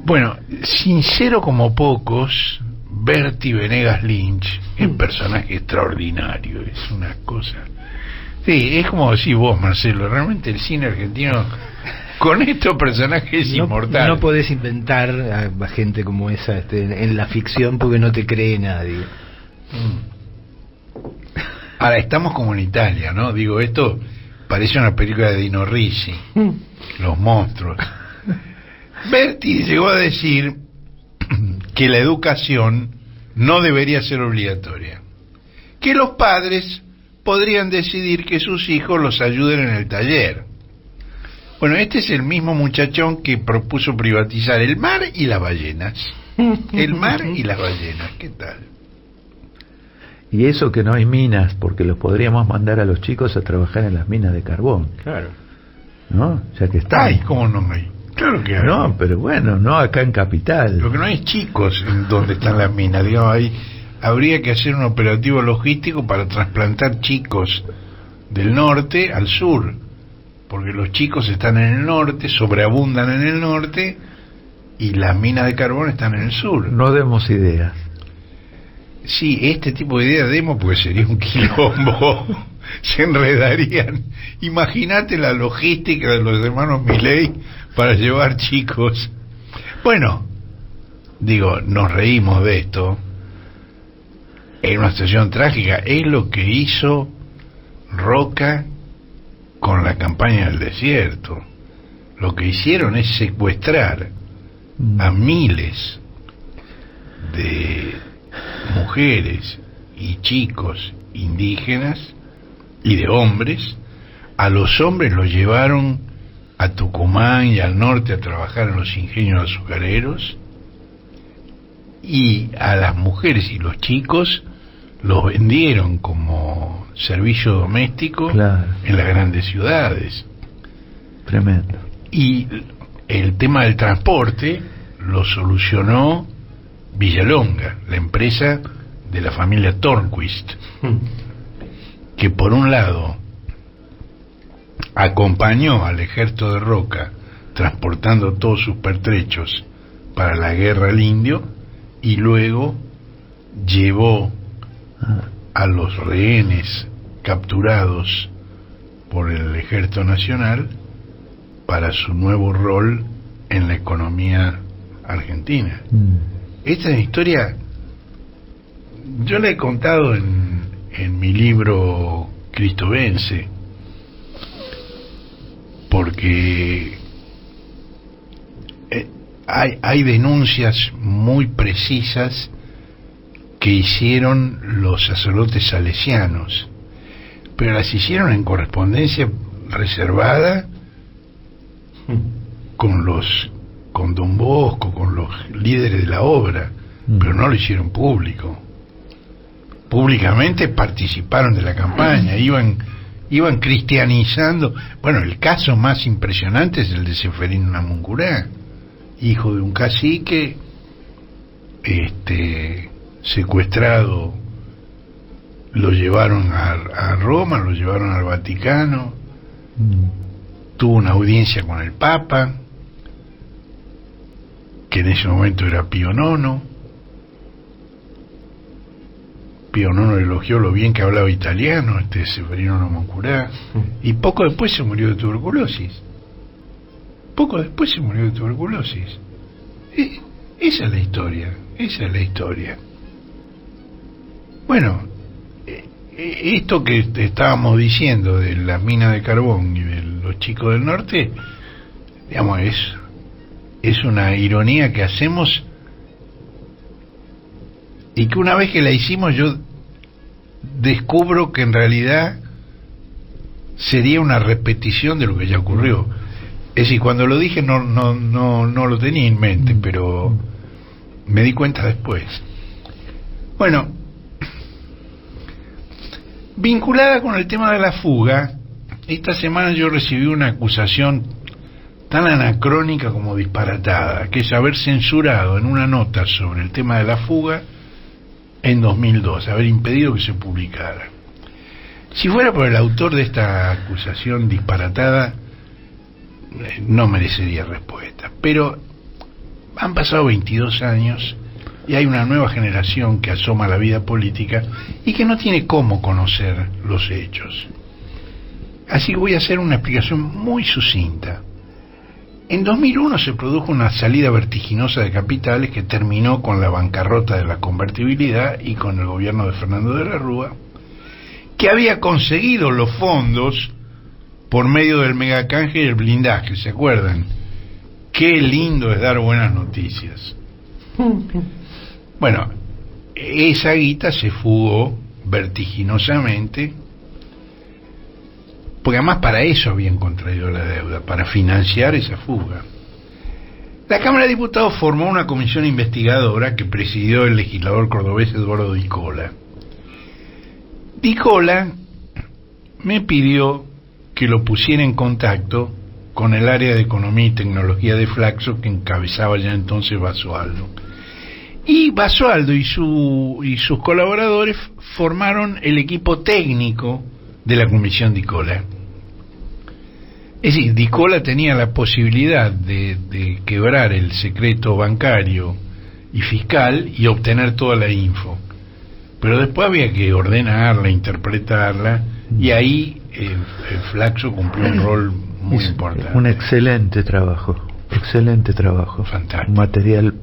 Bueno, sincero como pocos, Bertie Venegas Lynch es un personaje extraordinario, es una cosa. Sí, es como decís vos, Marcelo, realmente el cine argentino con estos personajes es inmortal. No podés inventar a gente como esa en la ficción porque no te cree nadie. Ahora, estamos como en Italia, ¿no? Digo, esto parece una película de Dino Risi, Los monstruos. Berti llegó a decir que la educación no debería ser obligatoria, que los padres podrían decidir que sus hijos los ayuden en el taller. Bueno, este es el mismo muchachón que propuso privatizar el mar y las ballenas. El mar y las ballenas, ¿qué tal? Y eso que no hay minas, porque los podríamos mandar a los chicos a trabajar en las minas de carbón. Claro. ¿No? Ya que están. Ay, ¿cómo no hay? Claro que hay. No, pero bueno, no acá en Capital. Lo que no hay es chicos en donde están las minas, digamos, ahí habría que hacer un operativo logístico para trasplantar chicos del norte al sur, porque los chicos están en el norte, sobreabundan en el norte, y las minas de carbón están en el sur. No demos ideas. Sí, este tipo de ideas demos porque sería un quilombo. Se enredarían. Imagínate la logística de los hermanos Milei para llevar chicos. Bueno, digo, nos reímos de esto. Es una situación trágica. Es lo que hizo Roca con la campaña del desierto. Lo que hicieron es secuestrar a miles de mujeres y chicos indígenas y de hombres. A los hombres los llevaron a Tucumán y al norte a trabajar en los ingenios azucareros, y a las mujeres y los chicos los vendieron como servicio doméstico, claro, en las grandes ciudades. Tremendo. Y el tema del transporte lo solucionó Villalonga, la empresa de la familia Tornquist, que por un lado acompañó al ejército de Roca transportando todos sus pertrechos para la guerra al indio, y luego llevó a los rehenes capturados por el ejército nacional para su nuevo rol en la economía argentina. Esta es una historia, yo la he contado en mi libro Cristo Vence, porque hay denuncias muy precisas que hicieron los sacerdotes salesianos, pero las hicieron en correspondencia reservada con Don Bosco, con los líderes de la obra, pero no lo hicieron público. Públicamente participaron de la campaña, iban cristianizando. Bueno, el caso más impresionante es el de Seferino Namuncurá, hijo de un cacique, secuestrado, lo llevaron a Roma, lo llevaron al Vaticano, tuvo una audiencia con el Papa, que en ese momento era Pío IX. Pío IX elogió lo bien que hablaba italiano, Seferino Namuncurá, y poco después se murió de tuberculosis. Esa es la historia. Bueno, esto que estábamos diciendo de las minas de carbón y de los chicos del norte, digamos, es una ironía que hacemos, y que una vez que la hicimos yo descubro que en realidad sería una repetición de lo que ya ocurrió. Es decir, cuando lo dije no lo tenía en mente, pero me di cuenta después. Bueno, vinculada con el tema de la fuga, esta semana yo recibí una acusación tan anacrónica como disparatada, que es haber censurado en una nota sobre el tema de la fuga en 2002, haber impedido que se publicara. Si fuera por el autor de esta acusación disparatada, no merecería respuesta. Pero han pasado 22 años y hay una nueva generación que asoma a la vida política y que no tiene cómo conocer los hechos. Así que voy a hacer una explicación muy sucinta. En 2001 se produjo una salida vertiginosa de capitales que terminó con la bancarrota de la convertibilidad y con el gobierno de Fernando de la Rúa, que había conseguido los fondos por medio del megacanje y el blindaje, ¿se acuerdan? Qué lindo es dar buenas noticias. Bueno, esa guita se fugó vertiginosamente, porque además para eso habían contraído la deuda, para financiar esa fuga. La Cámara de Diputados formó una comisión investigadora que presidió el legislador cordobés Eduardo Di Cola. Di Cola me pidió que lo pusiera en contacto con el área de Economía y Tecnología de Flaxo, que encabezaba ya entonces Basualdo. Y Basualdo y sus colaboradores formaron el equipo técnico de la comisión Di Cola. Es decir, Di Cola tenía la posibilidad de quebrar el secreto bancario y fiscal y obtener toda la info. Pero después había que ordenarla, interpretarla, y ahí el Flaxo cumplió un rol muy importante. Un excelente trabajo. Fantástico. Un material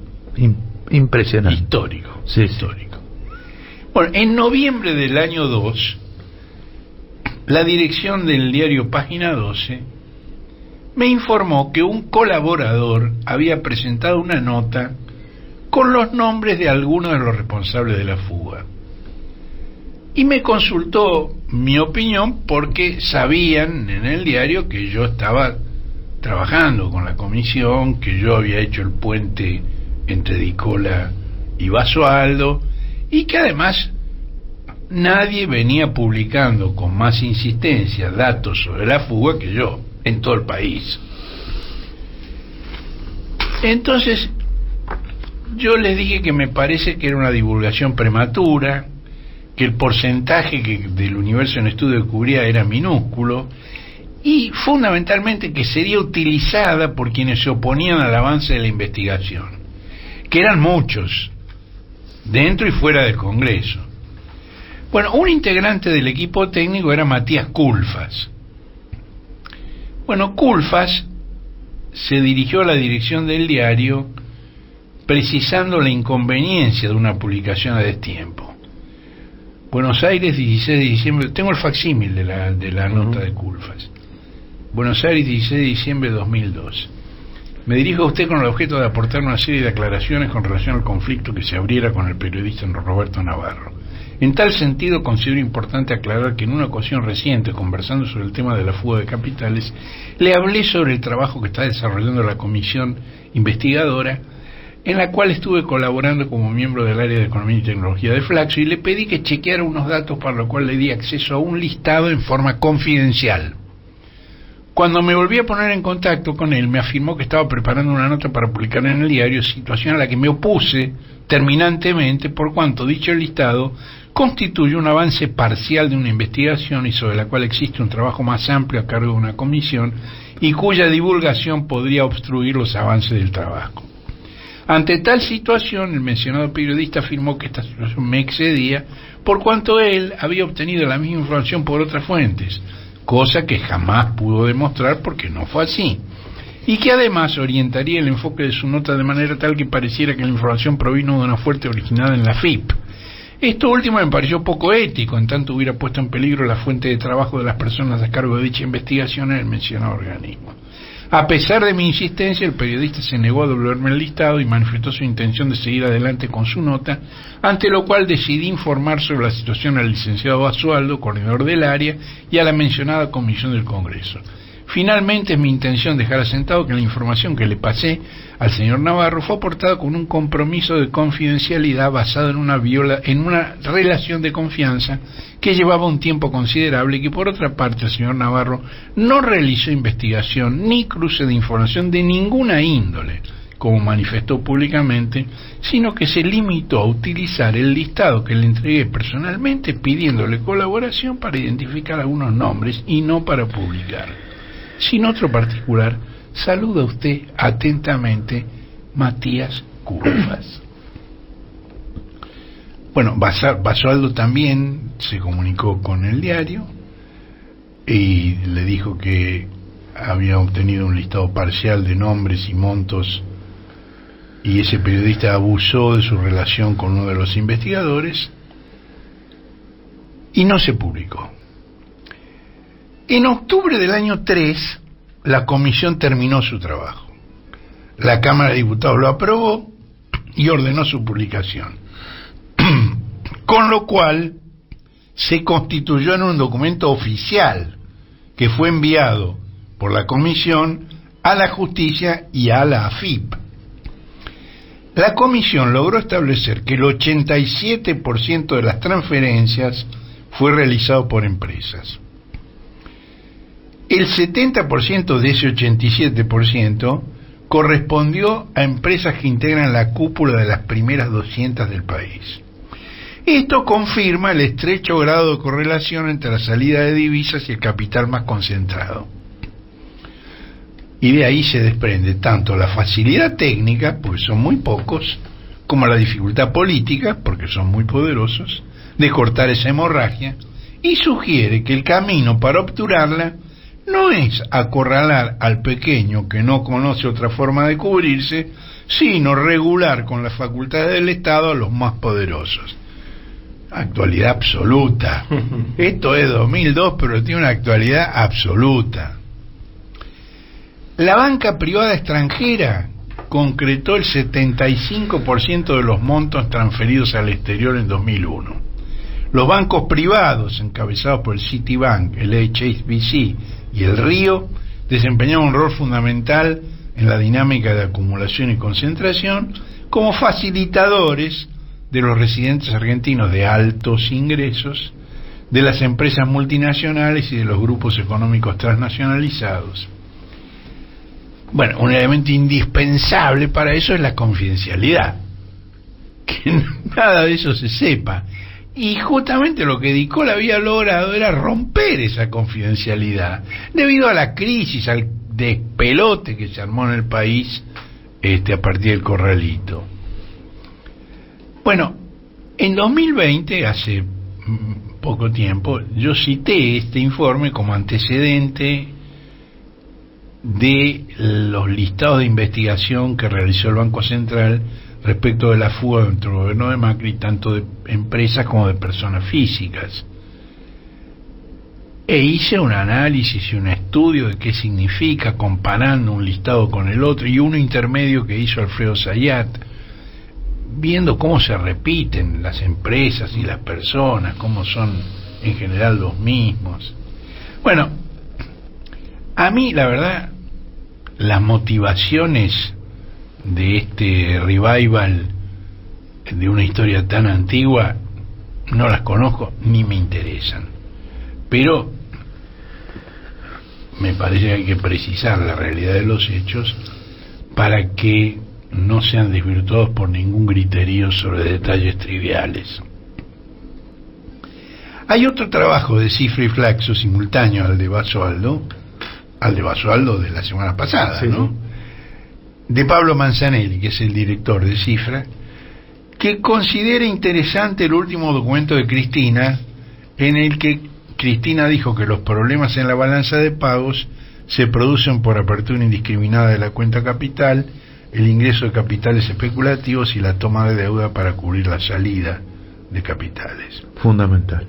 impresionante. Histórico. Sí, histórico. Bueno, en noviembre del año 2, la dirección del diario Página 12 me informó que un colaborador había presentado una nota con los nombres de algunos de los responsables de la fuga. Y me consultó mi opinión porque sabían en el diario que yo estaba trabajando con la comisión, que yo había hecho el puente entre Di Cola y Basualdo, y que además nadie venía publicando con más insistencia datos sobre la fuga que yo, en todo el país. Entonces yo les dije que me parece que era una divulgación prematura, que el porcentaje del universo en estudio que cubría era minúsculo, y fundamentalmente que sería utilizada por quienes se oponían al avance de la investigación, que eran muchos, dentro y fuera del Congreso. Bueno, un integrante del equipo técnico era Matías Culfas. Bueno, Culfas se dirigió a la dirección del diario precisando la inconveniencia de una publicación a destiempo. Buenos Aires, 16 de diciembre, tengo el facsímil de la nota de Culfas. Buenos Aires, 16 de diciembre de 2002. Me dirijo a usted con el objeto de aportar una serie de aclaraciones con relación al conflicto que se abriera con el periodista Roberto Navarro. En tal sentido, considero importante aclarar que en una ocasión reciente, conversando sobre el tema de la fuga de capitales, le hablé sobre el trabajo que está desarrollando la comisión investigadora, en la cual estuve colaborando como miembro del área de Economía y Tecnología de Flaxo, y le pedí que chequeara unos datos para lo cual le di acceso a un listado en forma confidencial. Cuando me volví a poner en contacto con él, me afirmó que estaba preparando una nota para publicar en el diario, situación a la que me opuse terminantemente por cuanto dicho listado constituye un avance parcial de una investigación y sobre la cual existe un trabajo más amplio a cargo de una comisión y cuya divulgación podría obstruir los avances del trabajo. Ante tal situación, el mencionado periodista afirmó que esta situación me excedía por cuanto él había obtenido la misma información por otras fuentes, cosa que jamás pudo demostrar porque no fue así, y que además orientaría el enfoque de su nota de manera tal que pareciera que la información provino de una fuente originada en la FIP. Esto último me pareció poco ético, en tanto hubiera puesto en peligro la fuente de trabajo de las personas a cargo de dicha investigación en el mencionado organismo. A pesar de mi insistencia, el periodista se negó a devolverme el listado y manifestó su intención de seguir adelante con su nota, ante lo cual decidí informar sobre la situación al licenciado Basualdo, coordinador del área, y a la mencionada comisión del Congreso. Finalmente, es mi intención dejar asentado que la información que le pasé al señor Navarro fue aportada con un compromiso de confidencialidad basado en una relación de confianza que llevaba un tiempo considerable y que por otra parte el señor Navarro no realizó investigación ni cruce de información de ninguna índole, como manifestó públicamente, sino que se limitó a utilizar el listado que le entregué personalmente pidiéndole colaboración para identificar algunos nombres y no para publicar. Sin otro particular, saluda usted atentamente, Matías Culfas. Bueno, Basualdo también se comunicó con el diario y le dijo que había obtenido un listado parcial de nombres y montos y ese periodista abusó de su relación con uno de los investigadores y no se publicó. En octubre del año 3, la comisión terminó su trabajo. La Cámara de Diputados lo aprobó y ordenó su publicación. Con lo cual, se constituyó en un documento oficial que fue enviado por la comisión a la justicia y a la AFIP. La comisión logró establecer que el 87% de las transferencias fue realizado por empresas. El 70% de ese 87% correspondió a empresas que integran la cúpula de las primeras 200 del país. Esto confirma el estrecho grado de correlación entre la salida de divisas y el capital más concentrado. Y de ahí se desprende tanto la facilidad técnica, porque son muy pocos, como la dificultad política, porque son muy poderosos, de cortar esa hemorragia, y sugiere que el camino para obturarla no es acorralar al pequeño que no conoce otra forma de cubrirse, sino regular con las facultades del Estado a los más poderosos. Actualidad absoluta. Esto es 2002, pero tiene una actualidad absoluta. La banca privada extranjera concretó el 75% de los montos transferidos al exterior en 2001. Los bancos privados, encabezados por el Citibank, el HSBC y el Río, desempeñaban un rol fundamental en la dinámica de acumulación y concentración como facilitadores de los residentes argentinos de altos ingresos, de las empresas multinacionales y de los grupos económicos transnacionalizados. Bueno, un elemento indispensable para eso es la confidencialidad, que nada de eso se sepa. Y justamente lo que Dicol había logrado era romper esa confidencialidad, debido a la crisis, al despelote que se armó en el país a partir del corralito. Bueno, en 2020, hace poco tiempo, yo cité este informe como antecedente de los listados de investigación que realizó el Banco Central respecto de la fuga dentro del gobierno de Macri, tanto de empresas como de personas físicas. E hice un análisis y un estudio de qué significa, comparando un listado con el otro, y uno intermedio que hizo Alfredo Zayat, viendo cómo se repiten las empresas y las personas, cómo son en general los mismos. Bueno, a mí la verdad, las motivaciones de este revival de una historia tan antigua no las conozco ni me interesan, pero me parece que hay que precisar la realidad de los hechos para que no sean desvirtuados por ningún criterio sobre detalles triviales. Hay otro trabajo de Cifra y Flaxo simultáneo al de Basualdo de la semana pasada, sí, ¿no? Sí. De Pablo Manzanelli, que es el director de Cifra, que considera interesante el último documento de Cristina, en el que Cristina dijo que los problemas en la balanza de pagos se producen por apertura indiscriminada de la cuenta capital, el ingreso de capitales especulativos y la toma de deuda para cubrir la salida de capitales. Fundamental.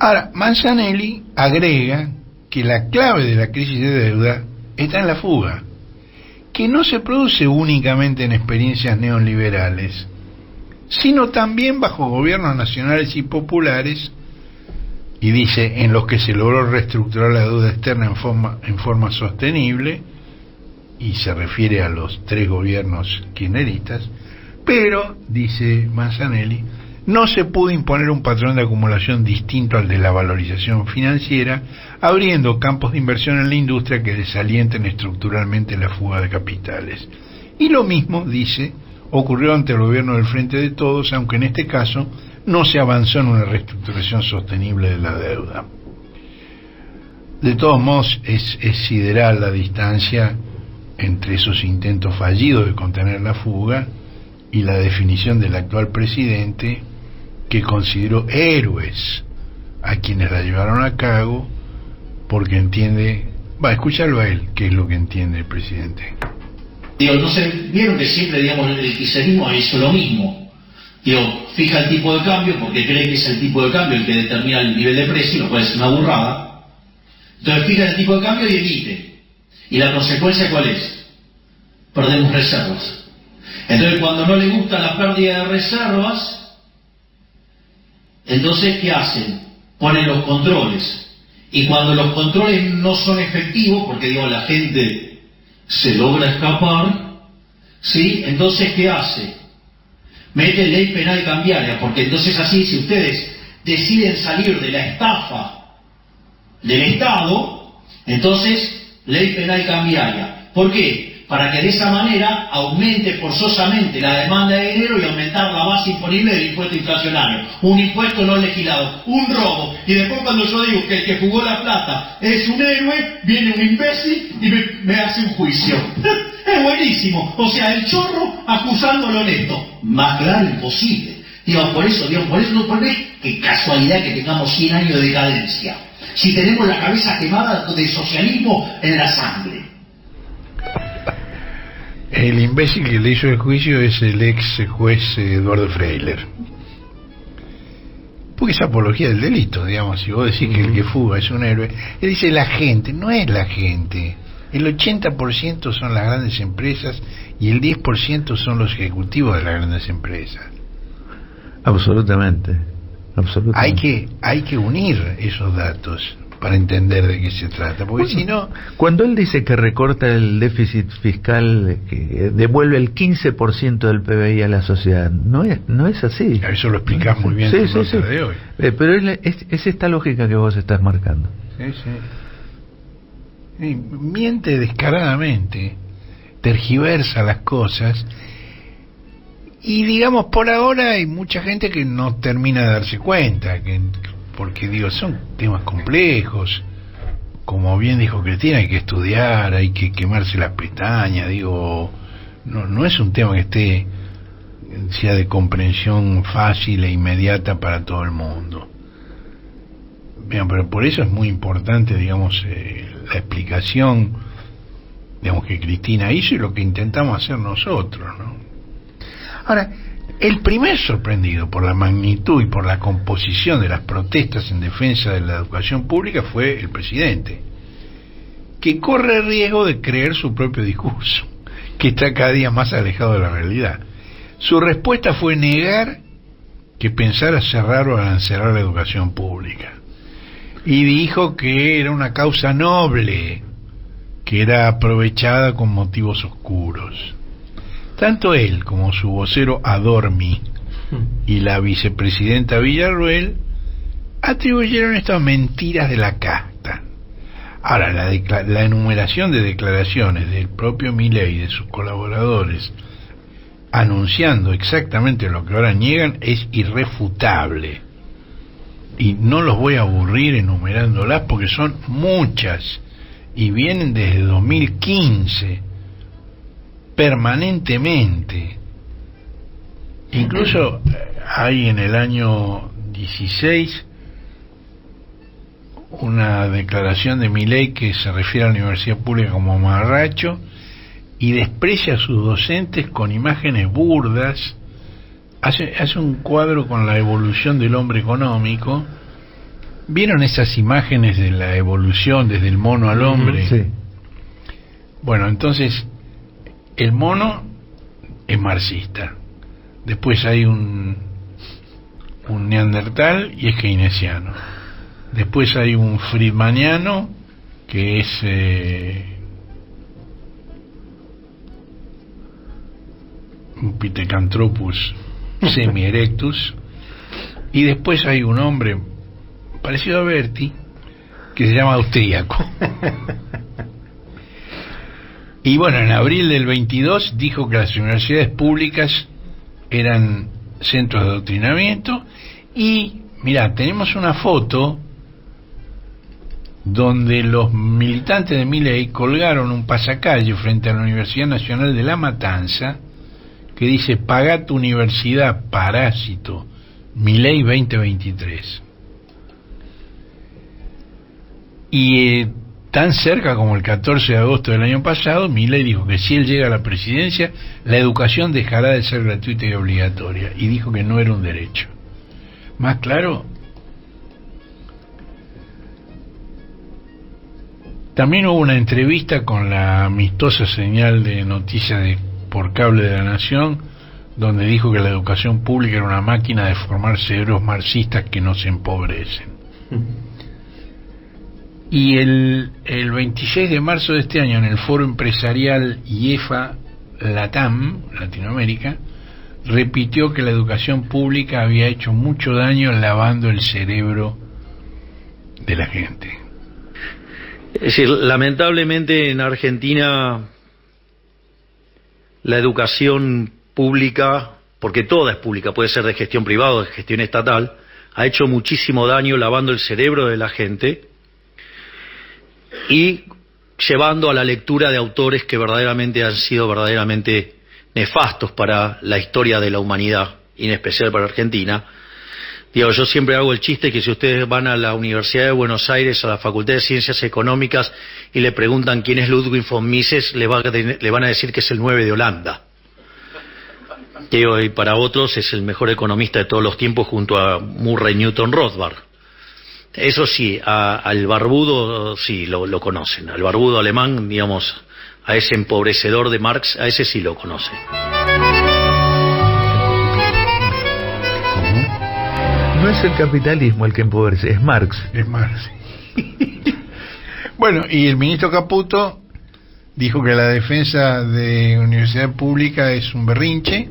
Ahora, Manzanelli agrega que la clave de la crisis de deuda está en la fuga, que no se produce únicamente en experiencias neoliberales, sino también bajo gobiernos nacionales y populares, y dice, en los que se logró reestructurar la deuda externa en forma sostenible, y se refiere a los 3 gobiernos kirchneristas, pero, dice Manzanelli, no se pudo imponer un patrón de acumulación distinto al de la valorización financiera, abriendo campos de inversión en la industria que desalienten estructuralmente la fuga de capitales. Y lo mismo, dice, ocurrió ante el gobierno del Frente de Todos, aunque en este caso no se avanzó en una reestructuración sostenible de la deuda. De todos modos, es sideral la distancia entre esos intentos fallidos de contener la fuga y la definición del actual presidente, que consideró héroes a quienes la llevaron a cabo, porque entiende, escucharlo a él, qué es lo que entiende el presidente. Entonces vieron que siempre, el kirchnerismo hizo lo mismo. Fija el tipo de cambio porque cree que es el tipo de cambio el que determina el nivel de precio, lo cual es una burrada. Entonces fija el tipo de cambio y emite. ¿Y la consecuencia cuál es? Perdemos reservas. Entonces cuando no le gusta la pérdida de reservas, entonces ¿qué hacen? Ponen los controles. Y cuando los controles no son efectivos, porque la gente se logra escapar, ¿sí? Entonces ¿qué hace? Mete ley penal cambiaria, porque entonces así, si ustedes deciden salir de la estafa del Estado, entonces ley penal cambiaria. ¿Por qué? Para que de esa manera aumente forzosamente la demanda de dinero y aumentar la base imponible del impuesto inflacionario. Un impuesto no legislado, un robo. Y después cuando yo digo que el que jugó la plata es un héroe, viene un imbécil y me hace un juicio. Es buenísimo. O sea, el chorro acusando al honesto. Más claro imposible. Por eso no ponés que casualidad que tengamos 100 años de decadencia. Si tenemos la cabeza quemada del socialismo en la sangre. El imbécil que le hizo el juicio es el ex juez Eduardo Freiler. Porque es apología del delito, si vos decís que el que fuga es un héroe. Él dice la gente, no es la gente. El 80% son las grandes empresas y el 10% son los ejecutivos de las grandes empresas. Absolutamente. Hay que unir esos datos para entender de qué se trata, porque si no... Cuando él dice que recorta el déficit fiscal, que devuelve el 15% del PBI a la sociedad, no es así. Eso lo explicás muy bien en la nota de hoy. Pero es esta lógica que vos estás marcando. Sí. Miente descaradamente, tergiversa las cosas, y por ahora hay mucha gente que no termina de darse cuenta, porque son temas complejos, como bien dijo Cristina, hay que estudiar, hay que quemarse las pestañas, no es un tema que sea de comprensión fácil e inmediata para todo el mundo. Bien, pero por eso es muy importante, digamos, la explicación, digamos, que Cristina hizo y lo que intentamos hacer nosotros, ¿no? Ahora, el primer sorprendido por la magnitud y por la composición de las protestas en defensa de la educación pública fue el presidente, que corre el riesgo de creer su propio discurso, que está cada día más alejado de la realidad. Su respuesta fue negar que pensara cerrar o arancelar la educación pública, y dijo que era una causa noble, que era aprovechada con motivos oscuros. Tanto él como su vocero Adormi y la vicepresidenta Villarruel atribuyeron estas mentiras de la casta. Ahora, la enumeración de declaraciones del propio Milei y de sus colaboradores anunciando exactamente lo que ahora niegan es irrefutable. Y no los voy a aburrir enumerándolas porque son muchas y vienen desde 2015 permanentemente. Incluso hay en el año 16 una declaración de Milei que se refiere a la universidad pública como mamarracho y desprecia a sus docentes con imágenes burdas. Hace un cuadro con la evolución del hombre económico. ¿Vieron esas imágenes de la evolución desde el mono al hombre? Sí. Bueno, entonces el mono es marxista, después hay un neandertal y es keynesiano, después hay un friedmaniano que es un Pithecanthropus semi-erectus, y después hay un hombre parecido a Berti que se llama austríaco. Y bueno, en abril del 22 dijo que las universidades públicas eran centros de adoctrinamiento. Y mirá, tenemos una foto donde los militantes de Milei colgaron un pasacalle frente a la Universidad Nacional de La Matanza que dice: "Pagá tu universidad, parásito, Milei 2023". Y tan cerca como el 14 de agosto del año pasado, Milei dijo que si él llega a la presidencia, la educación dejará de ser gratuita y obligatoria, y dijo que no era un derecho. Más claro, también hubo una entrevista con la amistosa señal de noticias por cable de La Nación, donde dijo que la educación pública era una máquina de formar cerebros marxistas que nos empobrecen. Y el 26 de marzo de este año, en el foro empresarial IEFA Latam, Latinoamérica, repitió que la educación pública había hecho mucho daño lavando el cerebro de la gente. Es decir, lamentablemente en Argentina la educación pública, porque toda es pública, puede ser de gestión privada o de gestión estatal, ha hecho muchísimo daño lavando el cerebro de la gente y llevando a la lectura de autores que verdaderamente han sido verdaderamente nefastos para la historia de la humanidad, y en especial para Argentina. Digo, yo siempre hago el chiste que si ustedes van a la Universidad de Buenos Aires, a la Facultad de Ciencias Económicas, y le preguntan quién es Ludwig von Mises, le van a decir que es el 9 de Holanda. Digo, y para otros es el mejor economista de todos los tiempos junto a Murray Newton Rothbard. Eso sí, al barbudo sí lo conocen, al barbudo alemán, digamos, a ese empobrecedor de Marx, a ese sí lo conocen. No es el capitalismo el que empobrece, es Marx. Es Marx. Bueno, y el ministro Caputo dijo que la defensa de universidad pública es un berrinche,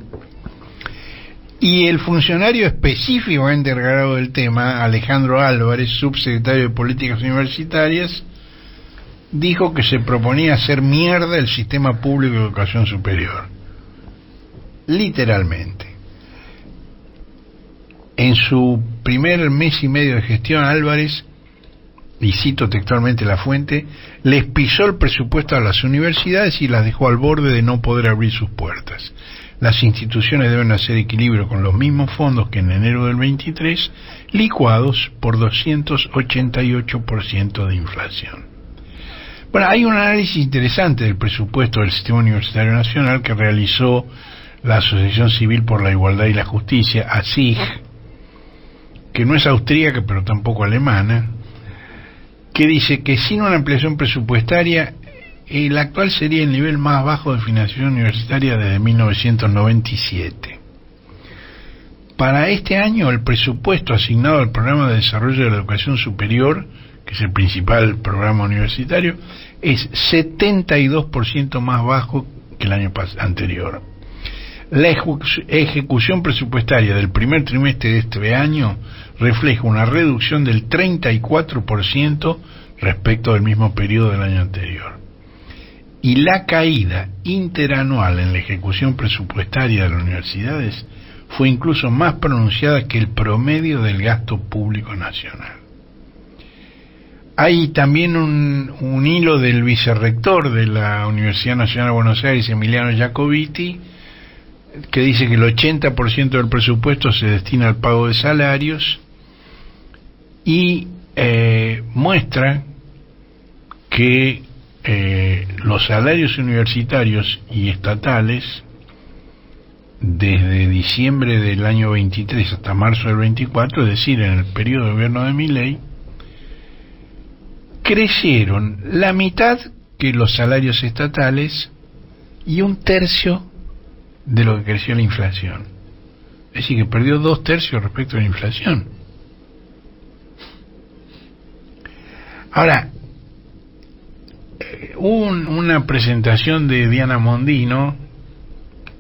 y el funcionario específicamente encargado del tema, Alejandro Álvarez, subsecretario de Políticas Universitarias, dijo que se proponía hacer mierda el sistema público de educación superior. Literalmente. En su primer mes y medio de gestión, Álvarez y cito textualmente la fuente, les pisó el presupuesto a las universidades y las dejó al borde de no poder abrir sus puertas. Las instituciones deben hacer equilibrio con los mismos fondos que en enero del 23, licuados por 288% de inflación. Bueno, hay un análisis interesante del presupuesto del Sistema Universitario Nacional que realizó la Asociación Civil por la Igualdad y la Justicia, ASIG, que no es austríaca pero tampoco alemana, que dice que sin una ampliación presupuestaria el actual sería el nivel más bajo de financiación universitaria desde 1997. Para este año el presupuesto asignado al Programa de Desarrollo de la Educación Superior, que es el principal programa universitario, es 72% más bajo que el año anterior. La ejecución presupuestaria del primer trimestre de este año refleja una reducción del 34% respecto del mismo periodo del año anterior. Y la caída interanual en la ejecución presupuestaria de las universidades fue incluso más pronunciada que el promedio del gasto público nacional. Hay también un hilo del vicerrector de la Universidad Nacional de Buenos Aires, Emiliano Jacobiti, que dice que el 80% del presupuesto se destina al pago de salarios y muestra que los salarios universitarios y estatales desde diciembre del año 23 hasta marzo del 24, es decir, en el periodo de gobierno de Milei, crecieron la mitad que los salarios estatales y 1/3 de lo que creció la inflación. Es decir, que perdió 2/3 respecto a la inflación. Ahora, hubo una presentación de Diana Mondino,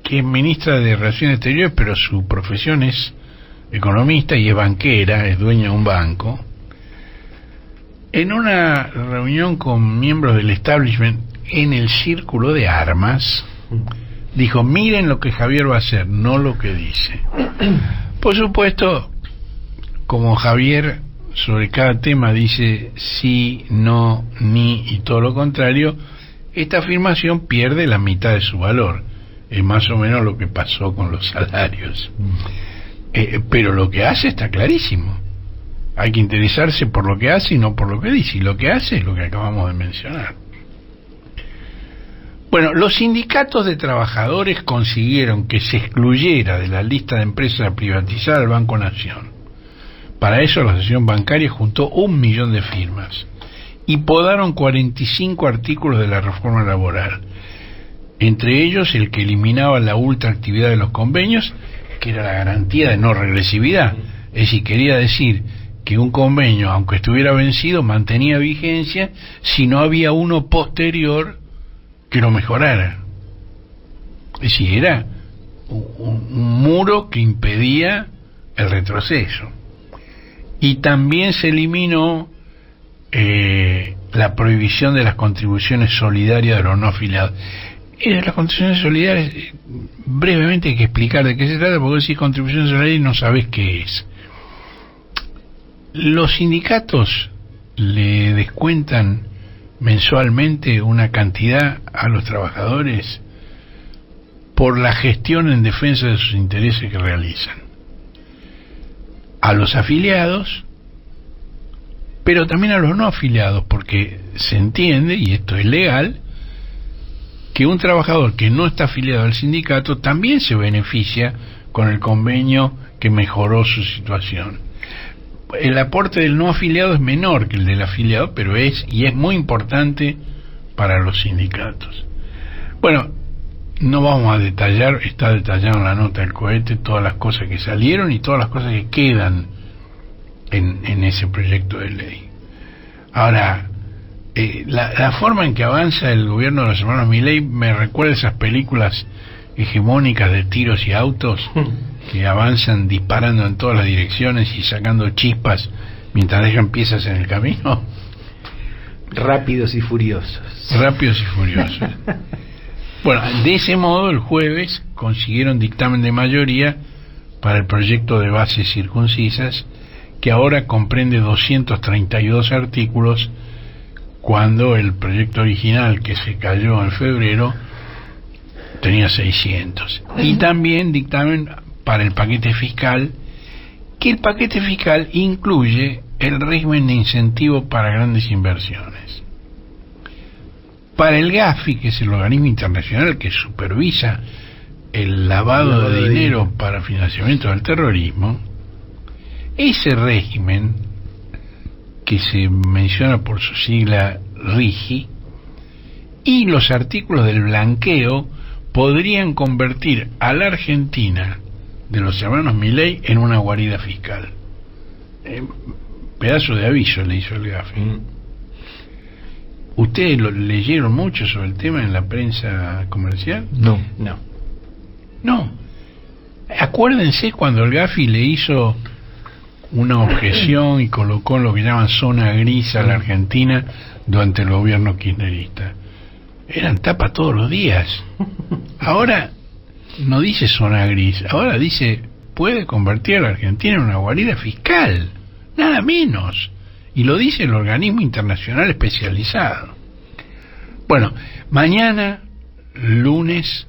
que es ministra de Relaciones Exteriores, pero su profesión es economista y es banquera, es dueña de un banco, en una reunión con miembros del establishment en el Círculo de Armas. Dijo, miren lo que Javier va a hacer, no lo que dice. Por supuesto, como Javier sobre cada tema dice sí, no, ni y todo lo contrario, esta afirmación pierde la mitad de su valor. Es más o menos lo que pasó con los salarios. Pero lo que hace está clarísimo. Hay que interesarse por lo que hace y no por lo que dice. Y lo que hace es lo que acabamos de mencionar. Bueno, los sindicatos de trabajadores consiguieron que se excluyera de la lista de empresas a privatizar al Banco Nación. Para eso la Asociación Bancaria juntó 1 millón de firmas y podaron 45 artículos de la reforma laboral, entre ellos el que eliminaba la ultraactividad de los convenios, que era la garantía de no regresividad. Es decir, quería decir que un convenio, aunque estuviera vencido, mantenía vigencia si no había uno posterior que lo mejorara. Es decir, era un muro que impedía el retroceso. Y también se eliminó la prohibición de las contribuciones solidarias de los no afiliados. Las contribuciones solidarias, brevemente hay que explicar de qué se trata, porque si contribuciones solidarias no sabés qué es. Los sindicatos le descuentan mensualmente una cantidad a los trabajadores por la gestión en defensa de sus intereses que realizan. A los afiliados, pero también a los no afiliados, porque se entiende, y esto es legal, que un trabajador que no está afiliado al sindicato también se beneficia con el convenio que mejoró su situación. El aporte del no afiliado es menor que el del afiliado, pero es muy importante para los sindicatos. Bueno, no vamos a detallar, está detallado en la nota del cohete todas las cosas que salieron y todas las cosas que quedan en ese proyecto de ley. Ahora, la forma en que avanza el gobierno de los hermanos Milei me recuerda esas películas hegemónicas de tiros y autos que avanzan disparando en todas las direcciones y sacando chispas mientras dejan piezas en el camino. Rápidos y furiosos. Rápidos y furiosos. Bueno, de ese modo el jueves consiguieron dictamen de mayoría para el proyecto de bases circuncisas que ahora comprende 232 artículos, cuando el proyecto original, que se cayó en febrero, tenía 600. Y también dictamen para el paquete fiscal, que el paquete fiscal incluye el régimen de incentivo para grandes inversiones. Para el GAFI, que es el organismo internacional que supervisa el lavado de dinero para financiamiento del terrorismo, ese régimen, que se menciona por su sigla RIGI, y los artículos del blanqueo podrían convertir a la Argentina de los hermanos Milei en una guarida fiscal. Pedazo de aviso le hizo el GAFI. ¿Ustedes leyeron mucho sobre el tema en la prensa comercial? No. Acuérdense cuando el GAFI le hizo una objeción y colocó lo que llaman zona gris a la Argentina durante el gobierno kirchnerista. Eran tapa todos los días. Ahora no dice zona gris, ahora dice puede convertir a la Argentina en una guarida fiscal, nada menos, y lo dice el organismo internacional especializado. Bueno, mañana, lunes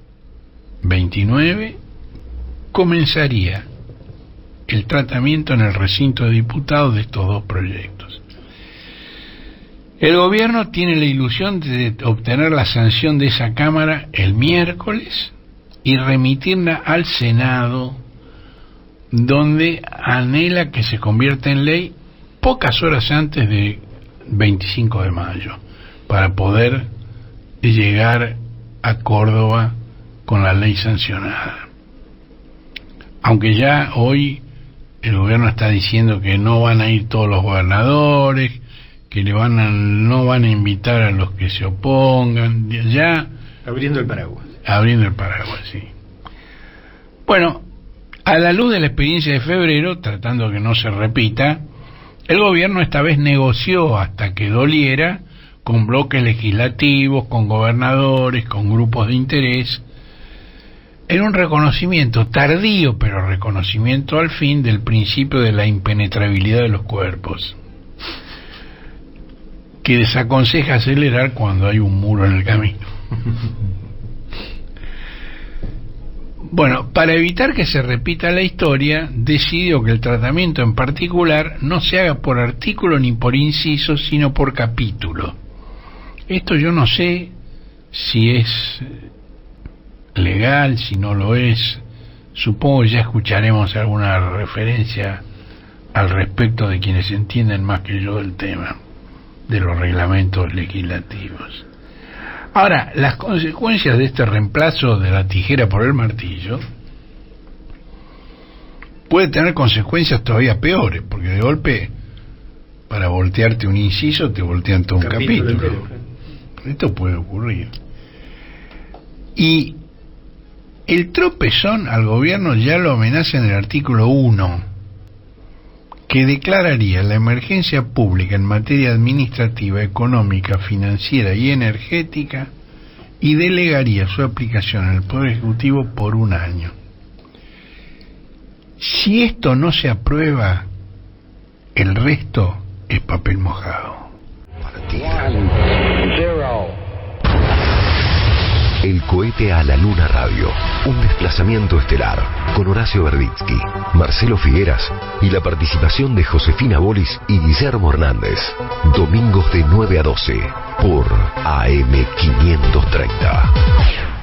29, comenzaría el tratamiento en el recinto de diputados de estos dos proyectos. El gobierno tiene la ilusión de obtener la sanción de esa Cámara el miércoles y remitirla al Senado, donde anhela que se convierta en ley pocas horas antes de 25 de mayo, para poder llegar a Córdoba con la ley sancionada. Aunque ya hoy el gobierno está diciendo que no van a ir todos los gobernadores, que no van a invitar a los que se opongan, ya abriendo el paraguas, sí. Bueno, a la luz de la experiencia de febrero, tratando que no se repita, el gobierno esta vez negoció hasta que doliera con bloques legislativos, con gobernadores, con grupos de interés, en un reconocimiento tardío, pero reconocimiento al fin del principio de la impenetrabilidad de los cuerpos, que desaconseja acelerar cuando hay un muro en el camino. Bueno, para evitar que se repita la historia, decidió que el tratamiento en particular no se haga por artículo ni por inciso, sino por capítulo. Esto yo no sé si es legal, si no lo es. Supongo que ya escucharemos alguna referencia al respecto de quienes entienden más que yo del tema de los reglamentos legislativos. Ahora, las consecuencias de este reemplazo de la tijera por el martillo puede tener consecuencias todavía peores, porque de golpe, para voltearte un inciso, te voltean todo un capítulo. Esto puede ocurrir. Y el tropezón al gobierno ya lo amenaza en el artículo 1, que declararía la emergencia pública en materia administrativa, económica, financiera y energética, y delegaría su aplicación al Poder Ejecutivo por un año. Si esto no se aprueba, el resto es papel mojado. El cohete a la Luna Radio, un desplazamiento estelar, con Horacio Verditsky, Marcelo Figueras y la participación de Josefina Bolis y Guillermo Hernández. Domingos de 9 a 12 por AM 530.